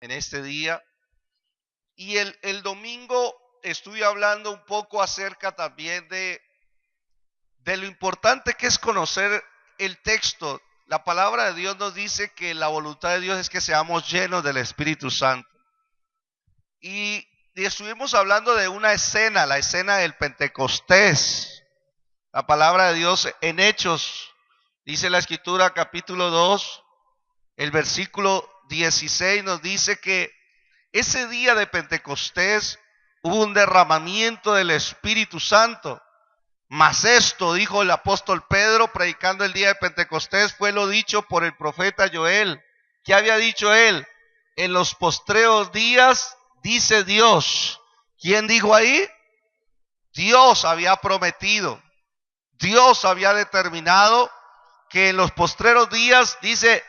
en este día. Y el domingo estuve hablando un poco acerca también de lo importante que es conocer el texto. La palabra de Dios nos dice que la voluntad de Dios es que seamos llenos del Espíritu Santo. Y estuvimos hablando de una escena, la escena del Pentecostés. La palabra de Dios en Hechos, dice la Escritura capítulo 2, el versículo 16 nos dice que ese día de Pentecostés hubo un derramamiento del Espíritu Santo. Mas esto, dijo el apóstol Pedro, predicando el día de Pentecostés, fue lo dicho por el profeta Joel. ¿Qué había dicho él? En los postreros días, dice Dios. ¿Quién dijo ahí? Dios había prometido. Dios había determinado que en los postreros días, dice,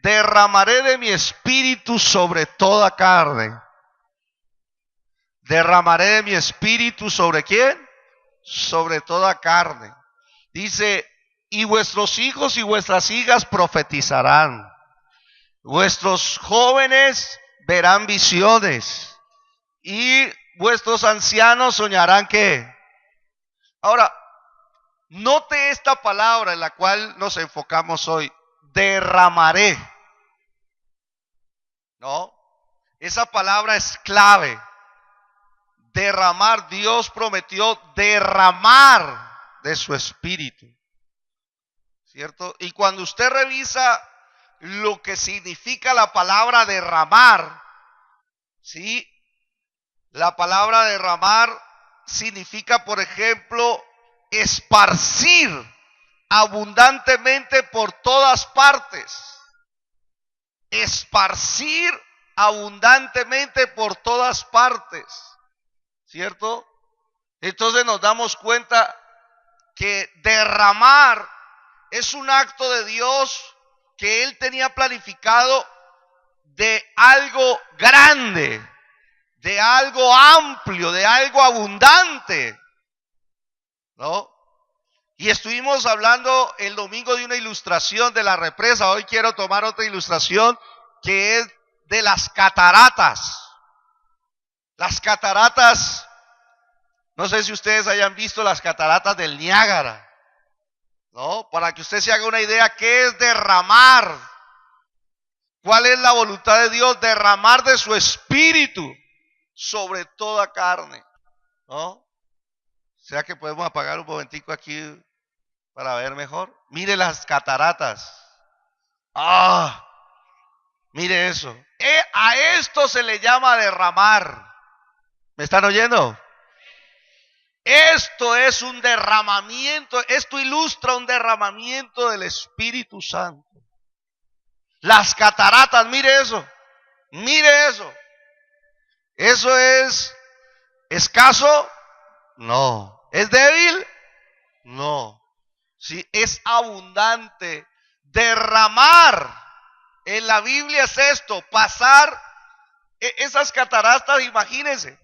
derramaré de mi espíritu sobre toda carne. Derramaré de mi espíritu sobre ¿quién? Sobre toda carne. Dice, y vuestros hijos y vuestras hijas profetizarán. Vuestros jóvenes verán visiones. Y vuestros ancianos soñarán ¿qué? Ahora, note esta palabra en la cual nos enfocamos hoy. Derramaré. ¿No? Esa palabra es clave. Derramar, Dios prometió derramar de su espíritu, ¿cierto? Y cuando usted revisa lo que significa la palabra derramar, ¿sí? La palabra derramar significa, por ejemplo, esparcir abundantemente por todas partes. Esparcir abundantemente por todas partes. ¿Cierto? Entonces nos damos cuenta que derramar es un acto de Dios que Él tenía planificado de algo grande, de algo amplio, de algo abundante, ¿no? Y estuvimos hablando el domingo de una ilustración de la represa. Hoy quiero tomar otra ilustración que es de las cataratas. Las cataratas, no sé si ustedes hayan visto las cataratas del Niágara, ¿no? Para que usted se haga una idea, ¿qué es derramar? ¿Cuál es la voluntad de Dios? Derramar de su espíritu sobre toda carne, ¿no? O sea que podemos apagar un momentico aquí para ver mejor. Mire las cataratas. ¡Ah! Mire eso. A esto se le llama derramar. ¿Me están oyendo? Esto es un derramamiento, esto ilustra un derramamiento del Espíritu Santo. Las cataratas, mire eso, mire eso. ¿Eso es escaso? No. ¿Es débil? No. Sí, es abundante. Derramar en la Biblia es esto, pasar esas cataratas, imagínense.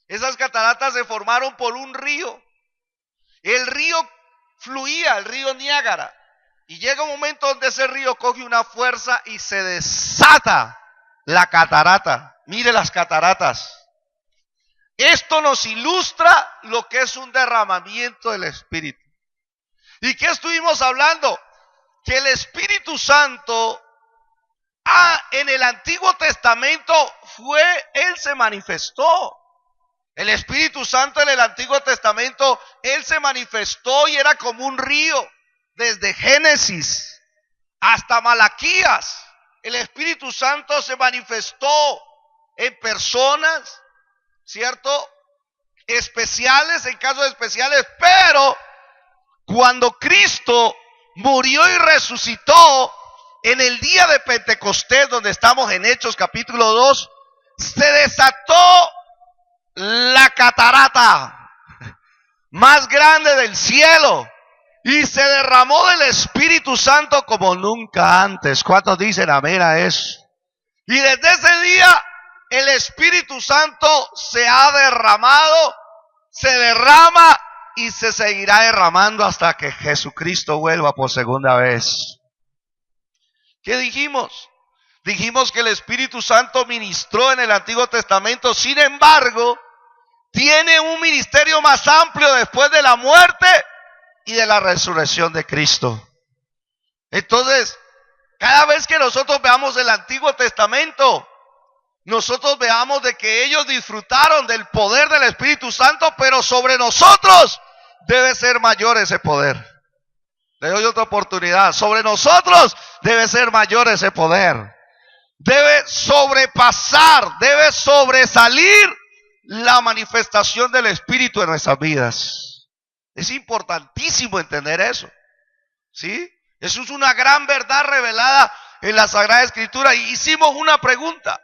Esas cataratas se formaron por un río. El río fluía, el río Niágara. Y llega un momento donde ese río coge una fuerza y se desata la catarata. Mire las cataratas. Esto nos ilustra lo que es un derramamiento del Espíritu. ¿Y qué estuvimos hablando? Que el Espíritu Santo, en el Antiguo Testamento Él se manifestó. El Espíritu Santo en el Antiguo Testamento, Él se manifestó y era como un río, desde Génesis hasta Malaquías. El Espíritu Santo se manifestó en personas, ¿cierto? Especiales, en casos especiales, pero cuando Cristo murió y resucitó, en el día de Pentecostés, donde estamos en Hechos capítulo 2, se desató la catarata más grande del cielo y se derramó del Espíritu Santo como nunca antes. ¿Cuántos dicen amén a eso? Y desde ese día el Espíritu Santo se ha derramado, se derrama y se seguirá derramando hasta que Jesucristo vuelva por segunda vez. ¿Qué dijimos? Dijimos que el Espíritu Santo ministró en el Antiguo Testamento, sin embargo, tiene un ministerio más amplio después de la muerte y de la resurrección de Cristo. Entonces, cada vez que nosotros veamos el Antiguo Testamento, nosotros veamos de que ellos disfrutaron del poder del Espíritu Santo, pero sobre nosotros debe ser mayor ese poder. Le doy otra oportunidad. Sobre nosotros debe ser mayor ese poder. Debe sobrepasar, debe sobresalir la manifestación del Espíritu en nuestras vidas. Es importantísimo entender eso. ¿Sí? Eso es una gran verdad revelada en la Sagrada Escritura. Y hicimos una pregunta.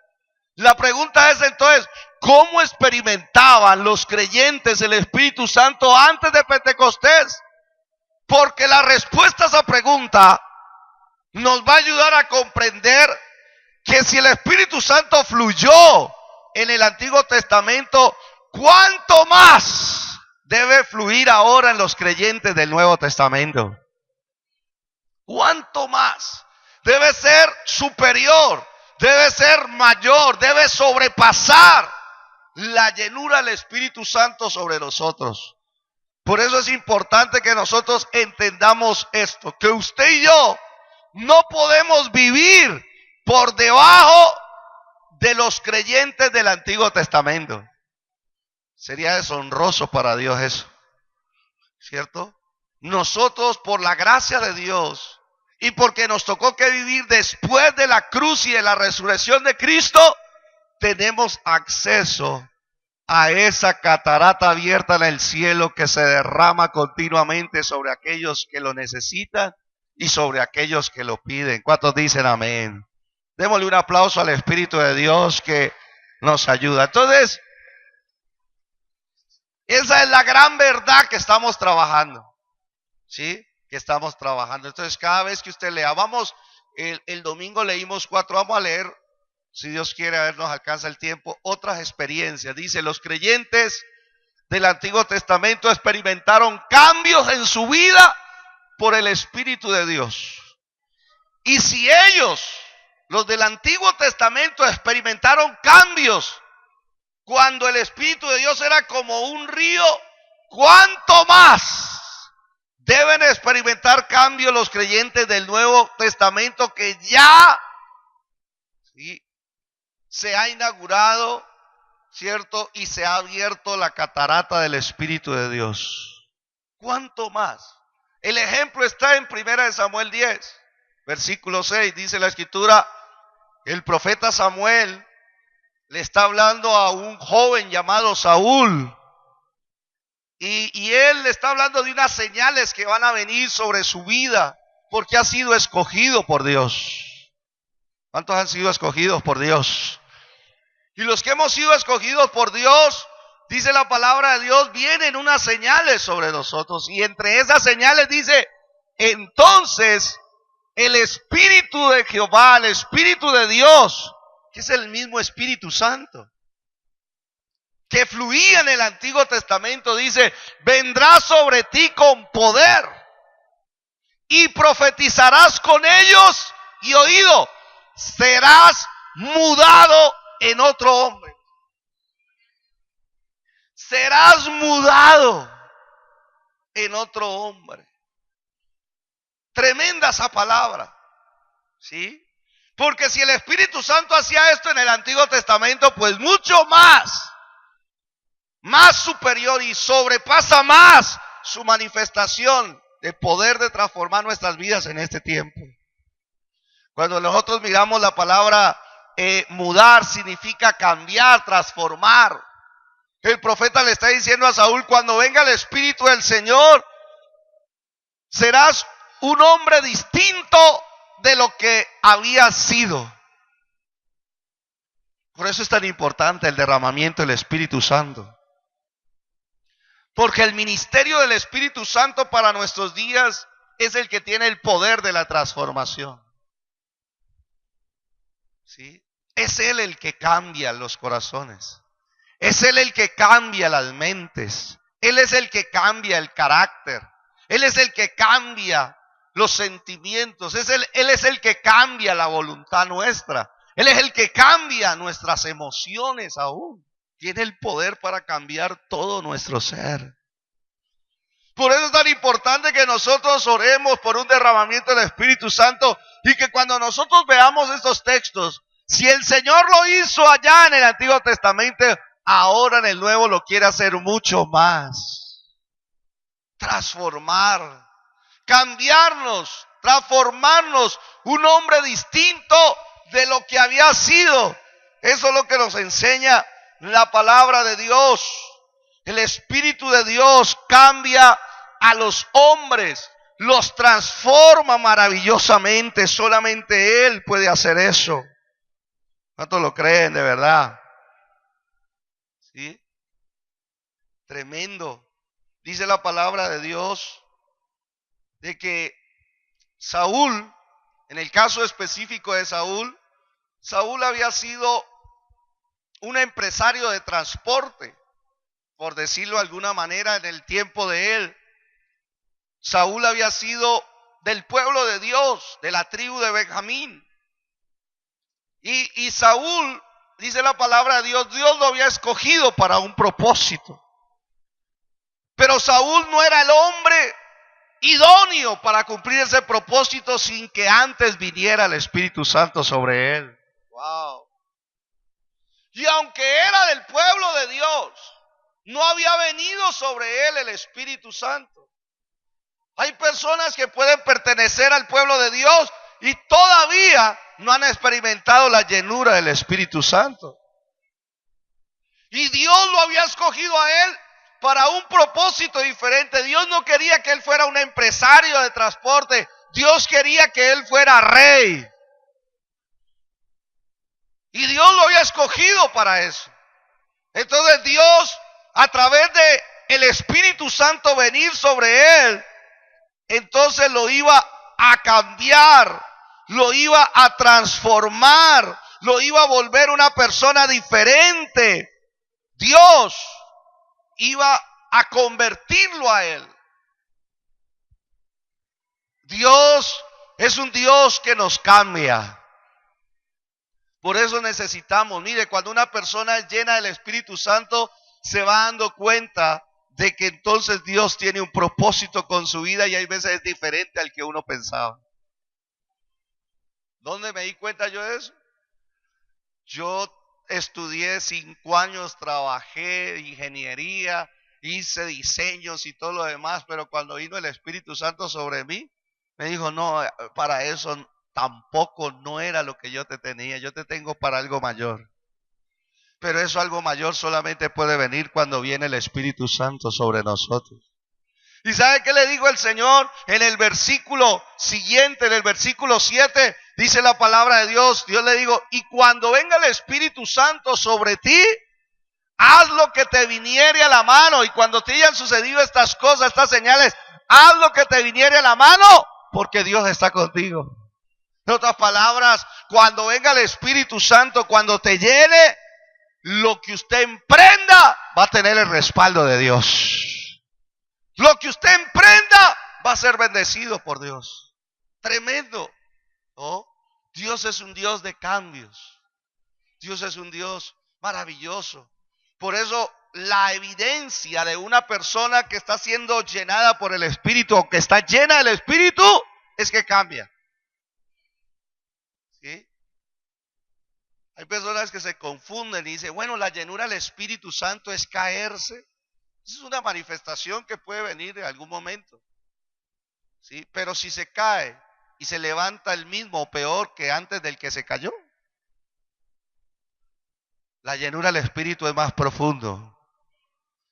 La pregunta es entonces, ¿cómo experimentaban los creyentes el Espíritu Santo antes de Pentecostés? Porque la respuesta a esa pregunta nos va a ayudar a comprender que si el Espíritu Santo fluyó en el Antiguo Testamento, ¿cuánto más debe fluir ahora en los creyentes del Nuevo Testamento? ¿Cuánto más? Debe ser superior, debe ser mayor, debe sobrepasar la llenura del Espíritu Santo sobre nosotros. Por eso es importante que nosotros entendamos esto, que usted y yo no podemos vivir por debajo de los creyentes del Antiguo Testamento. Sería deshonroso para Dios eso, ¿cierto? Nosotros, por la gracia de Dios y porque nos tocó que vivir después de la cruz y de la resurrección de Cristo, tenemos acceso a esa catarata abierta en el cielo que se derrama continuamente sobre aquellos que lo necesitan y sobre aquellos que lo piden. ¿Cuántos dicen amén? Démosle un aplauso al Espíritu de Dios que nos ayuda. Entonces, esa es la gran verdad que estamos trabajando. ¿Sí? Que estamos trabajando. Entonces, cada vez que usted lea, el domingo leímos 4, vamos a leer, si Dios quiere, a ver, nos alcanza el tiempo, otras experiencias. Dice, los creyentes del Antiguo Testamento experimentaron cambios en su vida por el Espíritu de Dios. Y si ellos, los del Antiguo Testamento, experimentaron cambios cuando el Espíritu de Dios era como un río, ¿cuánto más deben experimentar cambios los creyentes del Nuevo Testamento que ya, ¿sí?, se ha inaugurado, ¿cierto? Y se ha abierto la catarata del Espíritu de Dios? ¿Cuánto más? El ejemplo está en 1 Samuel 10, versículo 6. Dice la Escritura, el profeta Samuel le está hablando a un joven llamado Saúl. Y él le está hablando de unas señales que van a venir sobre su vida, porque ha sido escogido por Dios. ¿Cuántos han sido escogidos por Dios? Y los que hemos sido escogidos por Dios, dice la palabra de Dios, vienen unas señales sobre nosotros. Y entre esas señales dice, entonces el Espíritu de Jehová, el Espíritu de Dios, que es el mismo Espíritu Santo, que fluía en el Antiguo Testamento, dice, vendrá sobre ti con poder y profetizarás con ellos, y oído, serás mudado en otro hombre. Serás mudado en otro hombre. Tremenda esa palabra, ¿sí? Porque si el Espíritu Santo hacía esto en el Antiguo Testamento, pues mucho más superior y sobrepasa más su manifestación de poder de transformar nuestras vidas en este tiempo. Cuando nosotros miramos la palabra mudar, significa cambiar, transformar. El profeta le está diciendo a Saúl, cuando venga el Espíritu del Señor, serás un hombre distinto de lo que había sido. Por eso es tan importante el derramamiento del Espíritu Santo. Porque el ministerio del Espíritu Santo para nuestros días es el que tiene el poder de la transformación. ¿Sí? Es Él el que cambia los corazones. Es Él el que cambia las mentes. Él es el que cambia el carácter. Él es el que cambia los sentimientos. Él es el que cambia la voluntad nuestra. Él es el que cambia nuestras emociones aún. Tiene el poder para cambiar todo nuestro ser. Por eso es tan importante que nosotros oremos por un derramamiento del Espíritu Santo y que cuando nosotros veamos estos textos, si el Señor lo hizo allá en el Antiguo Testamento, ahora en el Nuevo lo quiere hacer mucho más. Transformar, cambiarnos, transformarnos, un hombre distinto de lo que había sido. Eso es lo que nos enseña la palabra de Dios. El Espíritu de Dios cambia a los hombres, los transforma maravillosamente. Solamente Él puede hacer eso. ¿Cuántos lo creen de verdad? ¿Sí? Tremendo. Dice la palabra de Dios de que Saúl, en el caso específico de Saúl, Saúl había sido un empresario de transporte, por decirlo de alguna manera, en el tiempo de él. Saúl había sido del pueblo de Dios, de la tribu de Benjamín. Y Saúl, dice la palabra de Dios, Dios lo había escogido para un propósito. Pero Saúl no era el hombre idóneo para cumplir ese propósito sin que antes viniera el Espíritu Santo sobre él. Wow. Y aunque era del pueblo de Dios, no había venido sobre él el Espíritu Santo. Hay personas que pueden pertenecer al pueblo de Dios y todavía no han experimentado la llenura del Espíritu Santo. Y Dios lo había escogido a él para un propósito diferente. Dios no quería que él fuera un empresario de transporte. Dios quería que él fuera rey. Y Dios lo había escogido para eso. Entonces Dios, a través de el Espíritu Santo venir sobre él, entonces lo iba a cambiar, lo iba a transformar, lo iba a volver una persona diferente. Dios iba a convertirlo a él. Dios es un Dios que nos cambia. Por eso necesitamos, mire, cuando una persona es llena del Espíritu Santo, se va dando cuenta de que entonces Dios tiene un propósito con su vida y hay veces es diferente al que uno pensaba. ¿Dónde me di cuenta yo de eso? Yo estudié 5 años, trabajé ingeniería, hice diseños y todo lo demás, pero cuando vino el Espíritu Santo sobre mí, me dijo, no, para eso tampoco no era lo que yo te tenía, yo te tengo para algo mayor. Pero eso algo mayor solamente puede venir cuando viene el Espíritu Santo sobre nosotros. ¿Y sabe qué le dijo el Señor? En el versículo siguiente, en el versículo 7, dice la palabra de Dios, Dios le dijo, y cuando venga el Espíritu Santo sobre ti, haz lo que te viniere a la mano. Y cuando te hayan sucedido estas cosas, estas señales, haz lo que te viniere a la mano, porque Dios está contigo. En otras palabras, cuando venga el Espíritu Santo, cuando te llene, lo que usted emprenda va a tener el respaldo de Dios. Lo que usted emprenda va a ser bendecido por Dios. Tremendo, ¿no? Dios es un Dios de cambios. Dios es un Dios maravilloso. Por eso la evidencia de una persona que está siendo llenada por el Espíritu o que está llena del Espíritu es que cambia. ¿Sí? Hay personas que se confunden y dicen, bueno, la llenura del Espíritu Santo es caerse. Es una manifestación que puede venir en algún momento. ¿Sí? Pero si se cae y se levanta el mismo o peor que antes del que se cayó. La llenura del Espíritu es más profundo.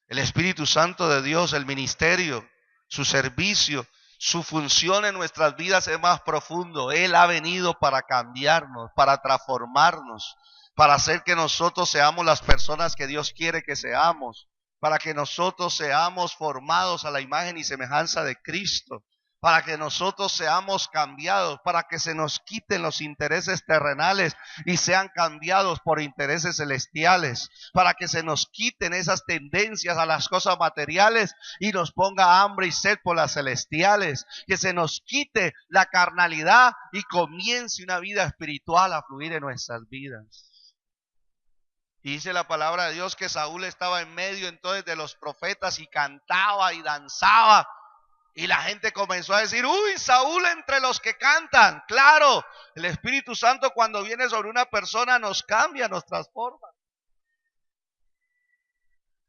El Espíritu Santo de Dios, el ministerio, su servicio, su función en nuestras vidas es más profundo. Él ha venido para cambiarnos, para transformarnos, para hacer que nosotros seamos las personas que Dios quiere que seamos, para que nosotros seamos formados a la imagen y semejanza de Cristo, para que nosotros seamos cambiados, para que se nos quiten los intereses terrenales y sean cambiados por intereses celestiales, para que se nos quiten esas tendencias a las cosas materiales y nos ponga hambre y sed por las celestiales, que se nos quite la carnalidad y comience una vida espiritual a fluir en nuestras vidas. Y dice la palabra de Dios que Saúl estaba en medio entonces de los profetas y cantaba y danzaba. Y la gente comenzó a decir, uy, Saúl entre los que cantan. Claro, el Espíritu Santo cuando viene sobre una persona nos cambia, nos transforma.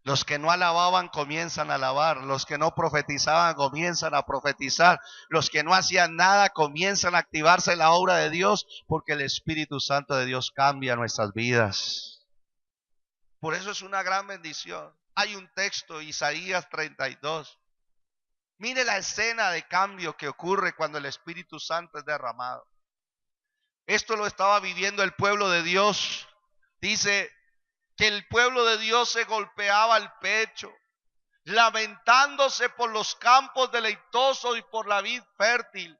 Los que no alababan comienzan a alabar. Los que no profetizaban comienzan a profetizar. Los que no hacían nada comienzan a activarse en la obra de Dios, porque el Espíritu Santo de Dios cambia nuestras vidas. Por eso es una gran bendición. Hay un texto, Isaías 32. Mire la escena de cambio que ocurre cuando el Espíritu Santo es derramado. Esto lo estaba viviendo el pueblo de Dios. Dice que el pueblo de Dios se golpeaba el pecho, lamentándose por los campos deleitosos y por la vid fértil.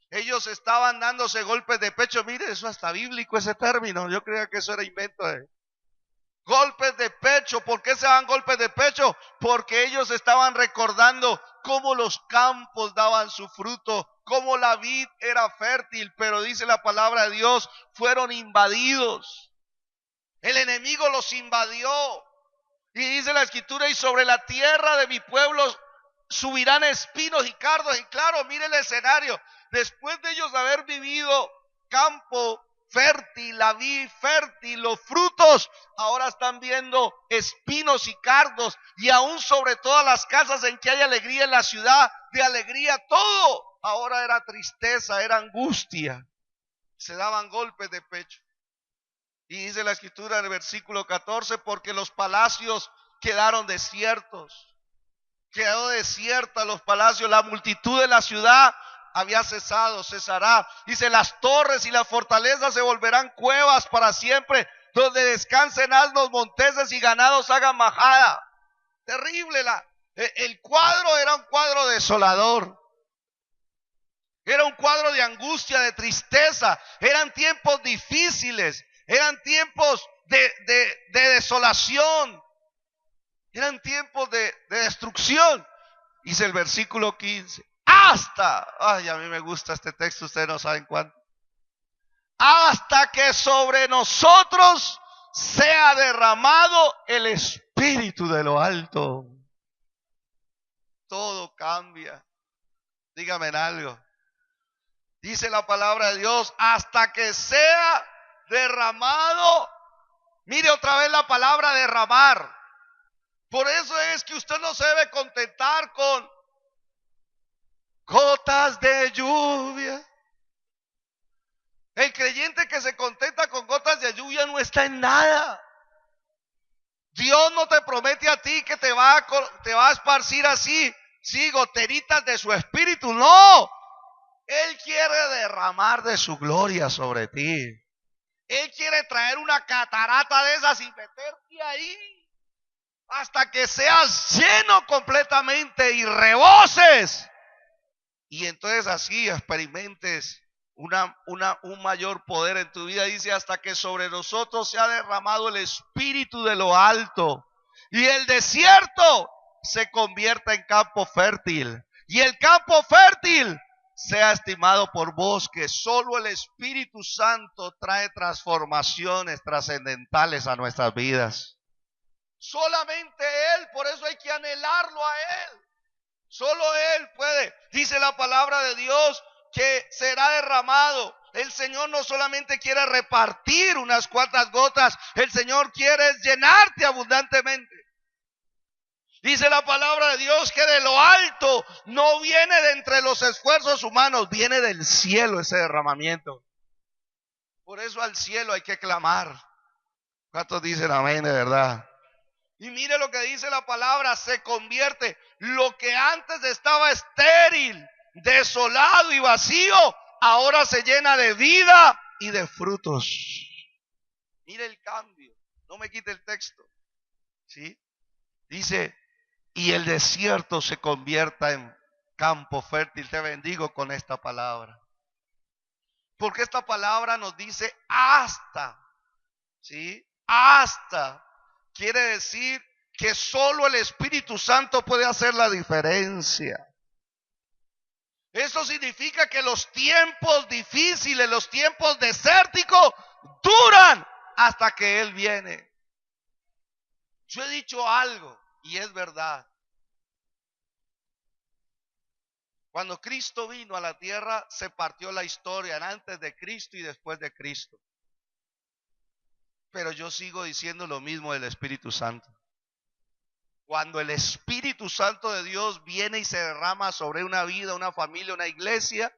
Ellos estaban dándose golpes de pecho. Mire, eso hasta bíblico ese término. Yo creía que eso era invento de... Golpes de pecho. ¿Por qué se dan golpes de pecho? Porque ellos estaban recordando cómo los campos daban su fruto, cómo la vid era fértil, pero dice la palabra de Dios, fueron invadidos. El enemigo los invadió. Y dice la escritura, y sobre la tierra de mi pueblo subirán espinos y cardos. Y claro, mire el escenario. Después de ellos haber vivido campo fértil, la vid fértil, los frutos, ahora están viendo espinos y cardos, y aún sobre todas las casas en que hay alegría en la ciudad, de alegría todo, ahora era tristeza, era angustia. Se daban golpes de pecho. Y dice la escritura en el versículo 14, porque los palacios quedaron desiertos. Quedó desierta los palacios, la multitud de la ciudad había cesado, cesará. Dice, las torres y las fortalezas se volverán cuevas para siempre, donde descansen asnos, monteses y ganados hagan majada. Terrible, el cuadro era un cuadro desolador. Era un cuadro de angustia, de tristeza. Eran tiempos difíciles, eran tiempos de desolación, eran tiempos de destrucción. Dice el versículo 15. Ay, a mí me gusta este texto, ustedes no saben cuánto. Hasta que sobre nosotros sea derramado el Espíritu de lo alto. Todo cambia. Dígame algo. Dice la palabra de Dios, hasta que sea derramado. Mire otra vez la palabra derramar. Por eso es que usted no se debe contentar con gotas de lluvia. El creyente que se contenta con gotas de lluvia no está en nada. Dios no te promete a ti que te va a esparcir así, sí, goteritas de su espíritu. No, Él quiere derramar de su gloria sobre ti. Él quiere traer una catarata de esas y meterte ahí hasta que seas lleno completamente y reboses. Y entonces así experimentes un mayor poder en tu vida. Dice, hasta que sobre nosotros se ha derramado el Espíritu de lo alto y el desierto se convierta en campo fértil y el campo fértil sea estimado por bosque. Solo el Espíritu Santo trae transformaciones trascendentales a nuestras vidas. Solamente Él, por eso hay que anhelarlo a Él. Solo Él puede. Dice la palabra de Dios que será derramado. El Señor no solamente quiere repartir unas cuantas gotas, el Señor quiere llenarte abundantemente. Dice la palabra de Dios que de lo alto no viene de entre los esfuerzos humanos, viene del cielo ese derramamiento. Por eso al cielo hay que clamar. ¿Cuántos dicen amén de verdad? Y mire lo que dice la palabra, se convierte. Lo que antes estaba estéril, desolado y vacío, ahora se llena de vida y de frutos. Mire el cambio, no me quite el texto. ¿Sí? Dice, y el desierto se convierta Campo fértil, te bendigo con esta palabra. Porque esta palabra nos dice hasta, ¿sí? Hasta. Quiere decir que solo el Espíritu Santo puede hacer la diferencia. Eso significa que los tiempos difíciles, los tiempos desérticos, duran hasta que Él viene. Yo he dicho algo y es verdad. Cuando Cristo vino a la tierra, se partió la historia en antes de Cristo y después de Cristo. Pero yo sigo diciendo lo mismo del Espíritu Santo. Cuando el Espíritu Santo de Dios viene y se derrama sobre una vida, una familia, una iglesia,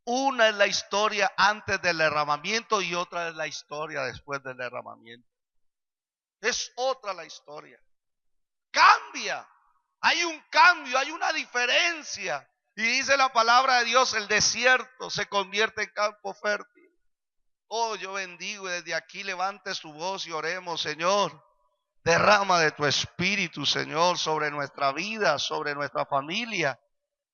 una es la historia antes del derramamiento y otra es la historia después del derramamiento. Es otra la historia. Cambia. Hay un cambio, hay una diferencia. Y dice la palabra de Dios, el desierto se convierte en campo fértil. Oh, yo bendigo y desde aquí levante su voz y oremos, Señor. Derrama de tu Espíritu, Señor, sobre nuestra vida, sobre nuestra familia.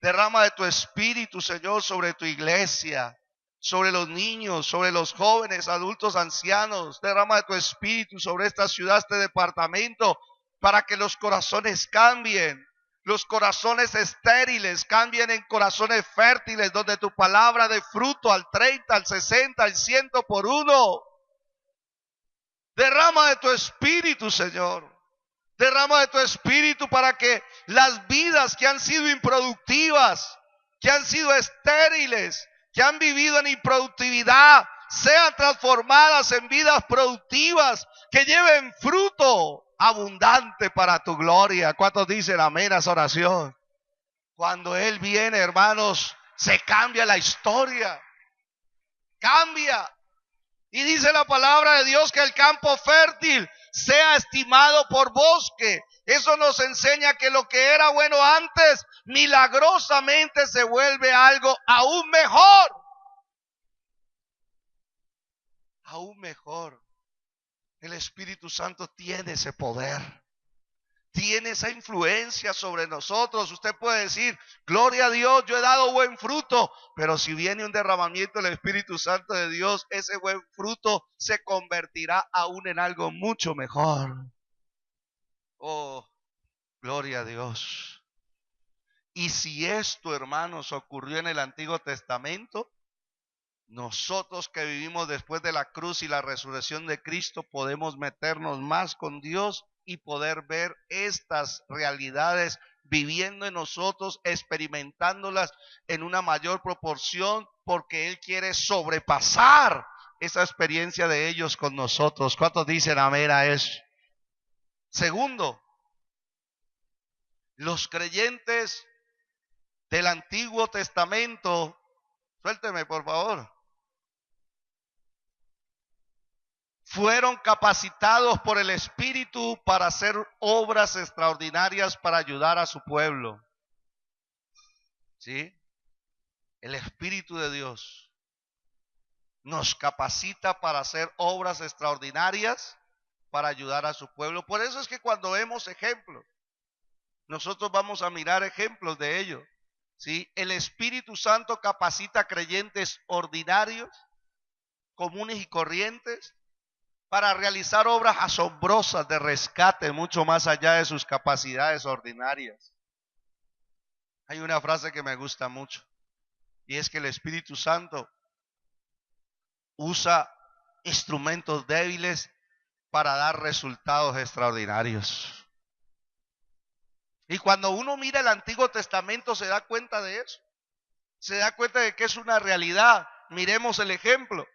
Derrama de tu Espíritu, Señor, sobre tu iglesia, sobre los niños, sobre los jóvenes, adultos, ancianos. Derrama de tu Espíritu sobre esta ciudad, este departamento, para que los corazones cambien. Los corazones estériles cambien en corazones fértiles, donde tu palabra dé fruto al 30, al 60, al 100 por uno. Derrama de tu Espíritu, Señor. Derrama de tu Espíritu para que las vidas que han sido improductivas, que han sido estériles, que han vivido en improductividad, sean transformadas en vidas productivas, que lleven fruto abundante para tu gloria. ¿Cuántos dicen amén a esa oración? Cuando Él viene, hermanos, se cambia la historia. Cambia. Y dice la palabra de Dios que el campo fértil sea estimado por bosque. Eso nos enseña que lo que era bueno antes, milagrosamente se vuelve algo aún mejor. Aún mejor. El Espíritu Santo tiene ese poder. Tiene esa influencia sobre nosotros. Usted puede decir, gloria a Dios, yo he dado buen fruto. Pero si viene un derramamiento del Espíritu Santo de Dios, ese buen fruto se convertirá aún en algo mucho mejor. Oh, gloria a Dios. Y si esto, hermanos, ocurrió en el Antiguo Testamento, nosotros que vivimos después de la cruz y la resurrección de Cristo podemos meternos más con Dios y poder ver estas realidades viviendo en nosotros, experimentándolas en una mayor proporción, porque Él quiere sobrepasar esa experiencia de ellos con nosotros. ¿Cuántos dicen amén a eso? Segundo, los creyentes del Antiguo Testamento, suélteme por favor, fueron capacitados por el Espíritu para hacer obras extraordinarias para ayudar a su pueblo. ¿Sí? El Espíritu de Dios nos capacita para hacer obras extraordinarias para ayudar a su pueblo. Por eso es que cuando vemos ejemplos, nosotros vamos a mirar ejemplos de ello. ¿Sí? El Espíritu Santo capacita a creyentes ordinarios, comunes y corrientes, para realizar obras asombrosas de rescate mucho más allá de sus capacidades ordinarias. Hay una frase que me gusta mucho y es que el Espíritu Santo usa instrumentos débiles para dar resultados extraordinarios. Y cuando uno mira el Antiguo Testamento se da cuenta de eso. Se da cuenta de que es una realidad. Miremos el ejemplo.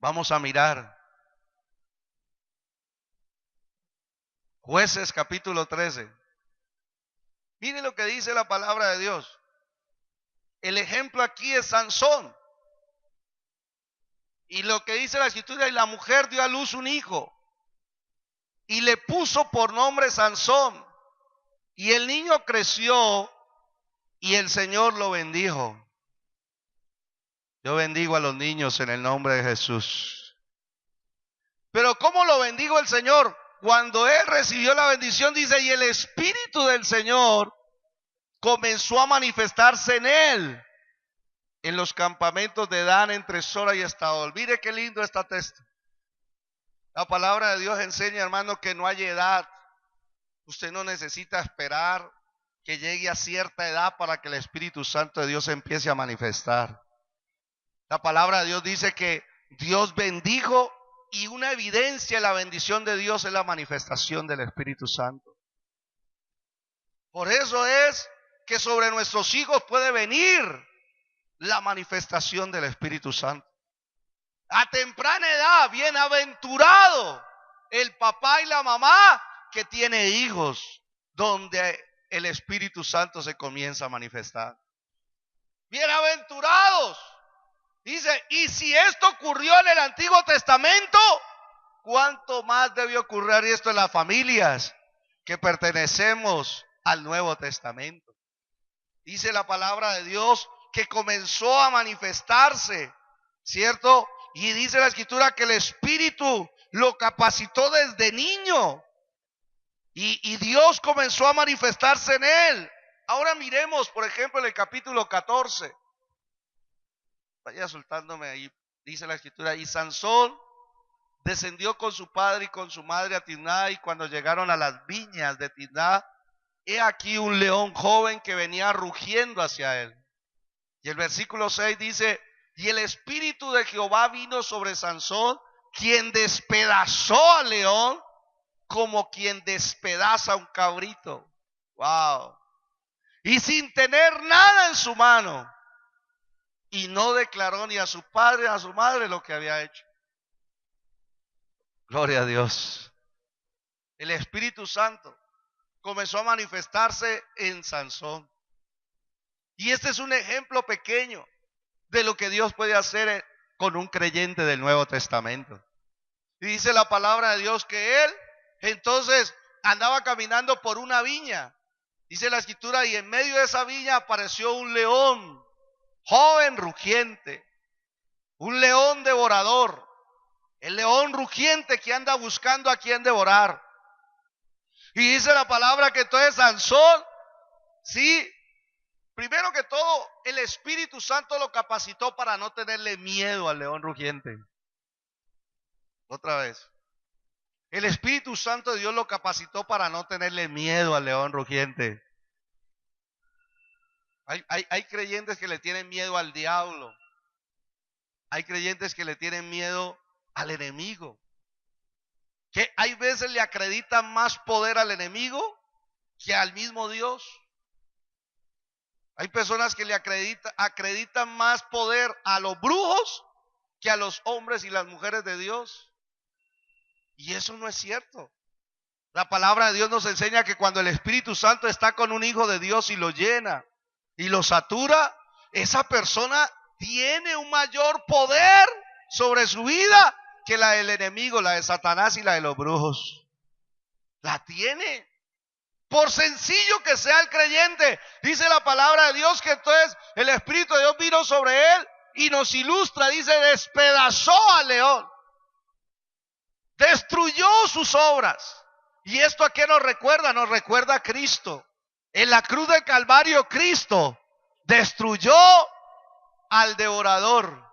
Vamos a mirar Jueces capítulo 13. Mire lo que dice la palabra de Dios. El ejemplo aquí es Sansón. Y lo que dice la escritura, y la mujer dio a luz un hijo y le puso por nombre Sansón. Y el niño creció y el Señor lo bendijo. Yo bendigo a los niños en el nombre de Jesús. Pero ¿cómo lo bendigo el Señor? cuando él recibió la bendición, dice, y el Espíritu del Señor comenzó a manifestarse en él, en los campamentos de Dan, entre Sora y Estaol. Mire qué lindo este texto. La palabra de Dios enseña, hermano, que no hay edad. Usted no necesita esperar que llegue a cierta edad para que el Espíritu Santo de Dios empiece a manifestar. La palabra de Dios dice que Dios bendijo, y una evidencia de la bendición de Dios es la manifestación del Espíritu Santo. Por eso es que sobre nuestros hijos puede venir la manifestación del Espíritu Santo. A temprana edad, bienaventurado el papá y la mamá que tiene hijos donde el Espíritu Santo se comienza a manifestar. Bienaventurados. Dice, y si esto ocurrió en el Antiguo Testamento, ¿cuánto más debe ocurrir esto en las familias que pertenecemos al Nuevo Testamento? Dice la palabra de Dios que comenzó a manifestarse, ¿cierto? Y dice la Escritura que el Espíritu lo capacitó desde niño. Y Dios comenzó a manifestarse en él. Ahora miremos, por ejemplo, en el capítulo 14. Vaya soltándome ahí. Dice la Escritura, y Sansón descendió con su padre y con su madre a Timná, y cuando llegaron a las viñas de Timná, he aquí un león joven que venía rugiendo hacia él. Y el versículo 6 dice, y el Espíritu de Jehová vino sobre Sansón, quien despedazó al león como quien despedaza un cabrito. Wow. Y sin tener nada en su mano. Y no declaró ni a su padre ni a su madre lo que había hecho. Gloria a Dios. El Espíritu Santo comenzó a manifestarse en Sansón. Y este es un ejemplo pequeño de lo que Dios puede hacer con un creyente del Nuevo Testamento. Y dice la palabra de Dios que él entonces andaba caminando por una viña. Dice la Escritura, y en medio de esa viña apareció un león joven rugiente, un león devorador, el león rugiente que anda buscando a quien devorar. Y dice la palabra que entonces Sansón, sí, primero que todo, el Espíritu Santo lo capacitó para no tenerle miedo al león rugiente. Otra vez. El Espíritu Santo de Dios lo capacitó para no tenerle miedo al león rugiente. Hay creyentes que le tienen miedo al diablo. Hay creyentes que le tienen miedo al enemigo. Que hay veces le acreditan más poder al enemigo que al mismo Dios. Hay personas que le acreditan más poder a los brujos que a los hombres y las mujeres de Dios. Y eso no es cierto. La palabra de Dios nos enseña que cuando el Espíritu Santo está con un hijo de Dios y lo llena y lo satura, esa persona tiene un mayor poder sobre su vida que la del enemigo, la de Satanás y la de los brujos. La tiene. Por sencillo que sea el creyente, dice la palabra de Dios que entonces el Espíritu de Dios vino sobre él y nos ilustra, dice, despedazó al león, destruyó sus obras. ¿Y esto a qué nos recuerda? Nos recuerda a Cristo. En la cruz del Calvario, Cristo destruyó al devorador,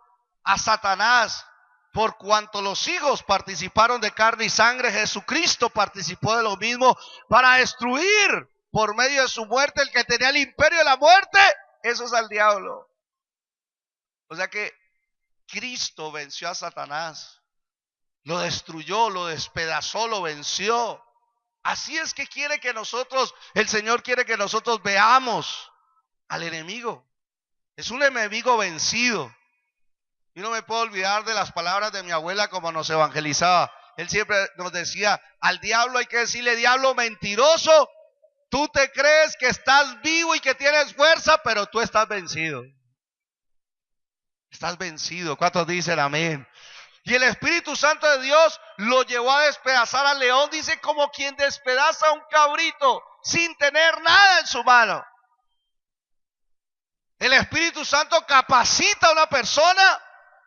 a Satanás. Por cuanto los hijos participaron de carne y sangre, Jesucristo participó de lo mismo para destruir por medio de su muerte el que tenía el imperio de la muerte. Eso es al diablo. O sea que Cristo venció a Satanás, lo destruyó, lo despedazó, lo venció. Así es que quiere que nosotros, el Señor quiere que nosotros veamos al enemigo. Es un enemigo vencido. Yo no me puedo olvidar de las palabras de mi abuela como nos evangelizaba. Él siempre nos decía, al diablo hay que decirle, diablo mentiroso, tú te crees que estás vivo y que tienes fuerza, pero tú estás vencido. Estás vencido. ¿Cuántos dicen amén? Y el Espíritu Santo de Dios lo llevó a despedazar al león, dice, como quien despedaza a un cabrito sin tener nada en su mano. El Espíritu Santo capacita a una persona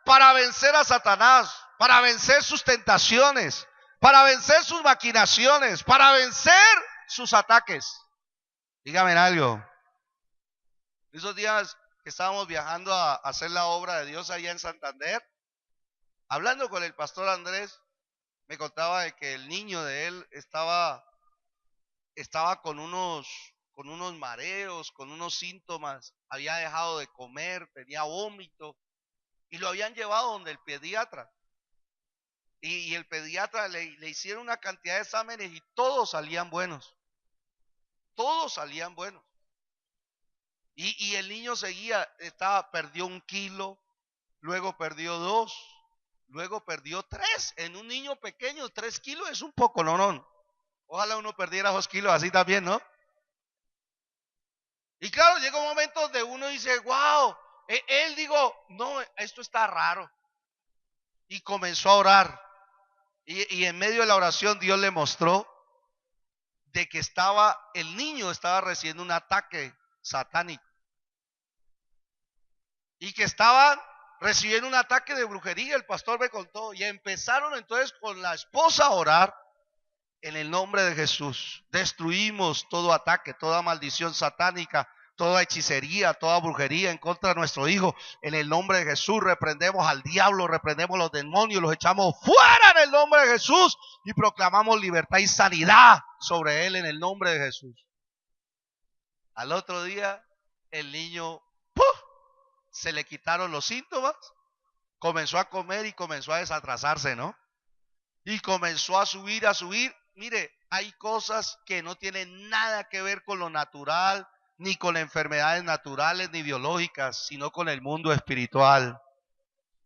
para vencer a Satanás, para vencer sus tentaciones, para vencer sus maquinaciones, para vencer sus ataques. Dígame algo. Esos días que estábamos viajando a hacer la obra de Dios allá en Santander, hablando con el pastor Andrés, me contaba de que el niño de él estaba con unos mareos, con unos síntomas, había dejado de comer, tenía vómito, y lo habían llevado donde el pediatra. Y el pediatra le hicieron una cantidad de exámenes y todos salían buenos. Todos salían buenos. Y el niño seguía, perdió 1 kilo, luego perdió 2, luego perdió 3. En un niño pequeño, 3 kilos es un poco, no. Ojalá uno perdiera 2 kilos así también, ¿no? Y claro, llega un momento donde uno dice, wow, él digo, no, esto está raro. Y comenzó a orar. Y en medio de la oración Dios le mostró de que el niño estaba recibiendo un ataque satánico. Y que estaban recibiendo un ataque de brujería, el pastor me contó. Y empezaron entonces con la esposa a orar en el nombre de Jesús. Destruimos todo ataque, toda maldición satánica, toda hechicería, toda brujería en contra de nuestro hijo. En el nombre de Jesús reprendemos al diablo, reprendemos los demonios, los echamos fuera en el nombre de Jesús y proclamamos libertad y sanidad sobre él en el nombre de Jesús. Al otro día el niño se le quitaron los síntomas, comenzó a comer y comenzó a desatrasarse, ¿no? Y comenzó a subir. Mire, hay cosas que no tienen nada que ver con lo natural, ni con enfermedades naturales ni biológicas, sino con el mundo espiritual.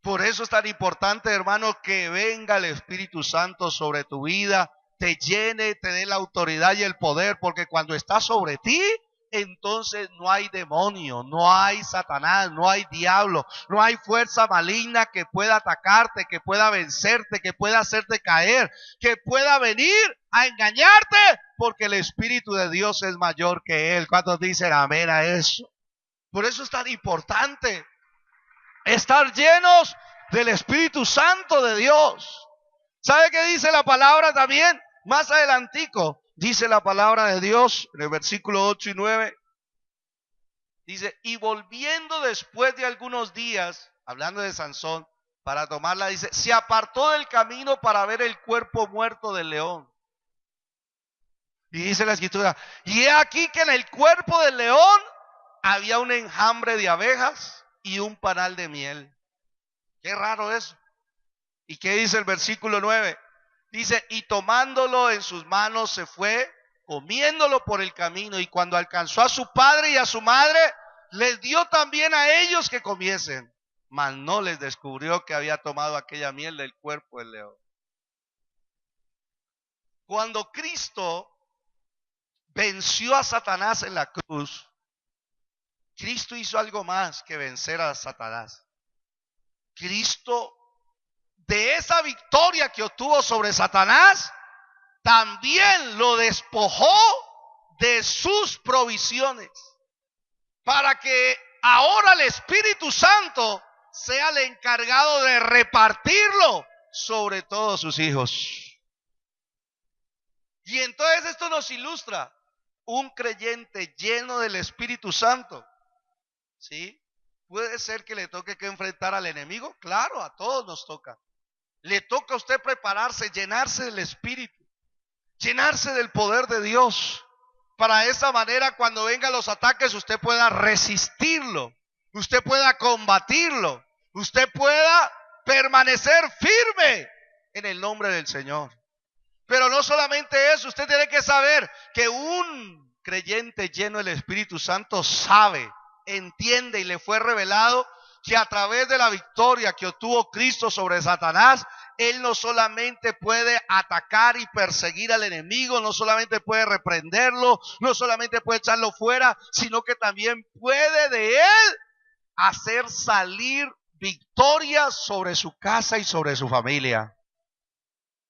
Por eso es tan importante, hermano, que venga el Espíritu Santo sobre tu vida, te llene, te dé la autoridad y el poder, porque cuando está sobre ti, entonces no hay demonio, no hay Satanás, no hay diablo, no hay fuerza maligna que pueda atacarte, que pueda vencerte, que pueda hacerte caer, que pueda venir a engañarte, porque el Espíritu de Dios es mayor que él. ¿Cuántos dicen amén a eso? Por eso es tan importante estar llenos del Espíritu Santo de Dios. ¿Sabe qué dice la palabra también? Más adelantico, dice la palabra de Dios en el versículo 8 y 9. Dice, y volviendo después de algunos días, hablando de Sansón, para tomarla, dice, se apartó del camino para ver el cuerpo muerto del león. Y dice la escritura, y he aquí que en el cuerpo del león había un enjambre de abejas y un panal de miel. Qué raro eso. ¿Y qué dice el versículo 9? Dice, y tomándolo en sus manos se fue, comiéndolo por el camino, y cuando alcanzó a su padre y a su madre, les dio también a ellos que comiesen, mas no les descubrió que había tomado aquella miel del cuerpo del león. Cuando Cristo venció a Satanás en la cruz, Cristo hizo algo más que vencer a Satanás. Cristo, de esa victoria que obtuvo sobre Satanás, también lo despojó de sus provisiones, para que ahora el Espíritu Santo sea el encargado de repartirlo sobre todos sus hijos. Y entonces esto nos ilustra un creyente lleno del Espíritu Santo, ¿sí? Puede ser que le toque que enfrentar al enemigo, claro, a todos nos toca. Le toca a usted prepararse, llenarse del Espíritu, llenarse del poder de Dios, para de esa manera cuando vengan los ataques usted pueda resistirlo, usted pueda combatirlo, usted pueda permanecer firme en el nombre del Señor. Pero no solamente eso, usted tiene que saber que un creyente lleno del Espíritu Santo sabe, entiende y le fue revelado que a través de la victoria que obtuvo Cristo sobre Satanás, él no solamente puede atacar y perseguir al enemigo, no solamente puede reprenderlo, no solamente puede echarlo fuera, sino que también puede de él hacer salir victoria sobre su casa y sobre su familia.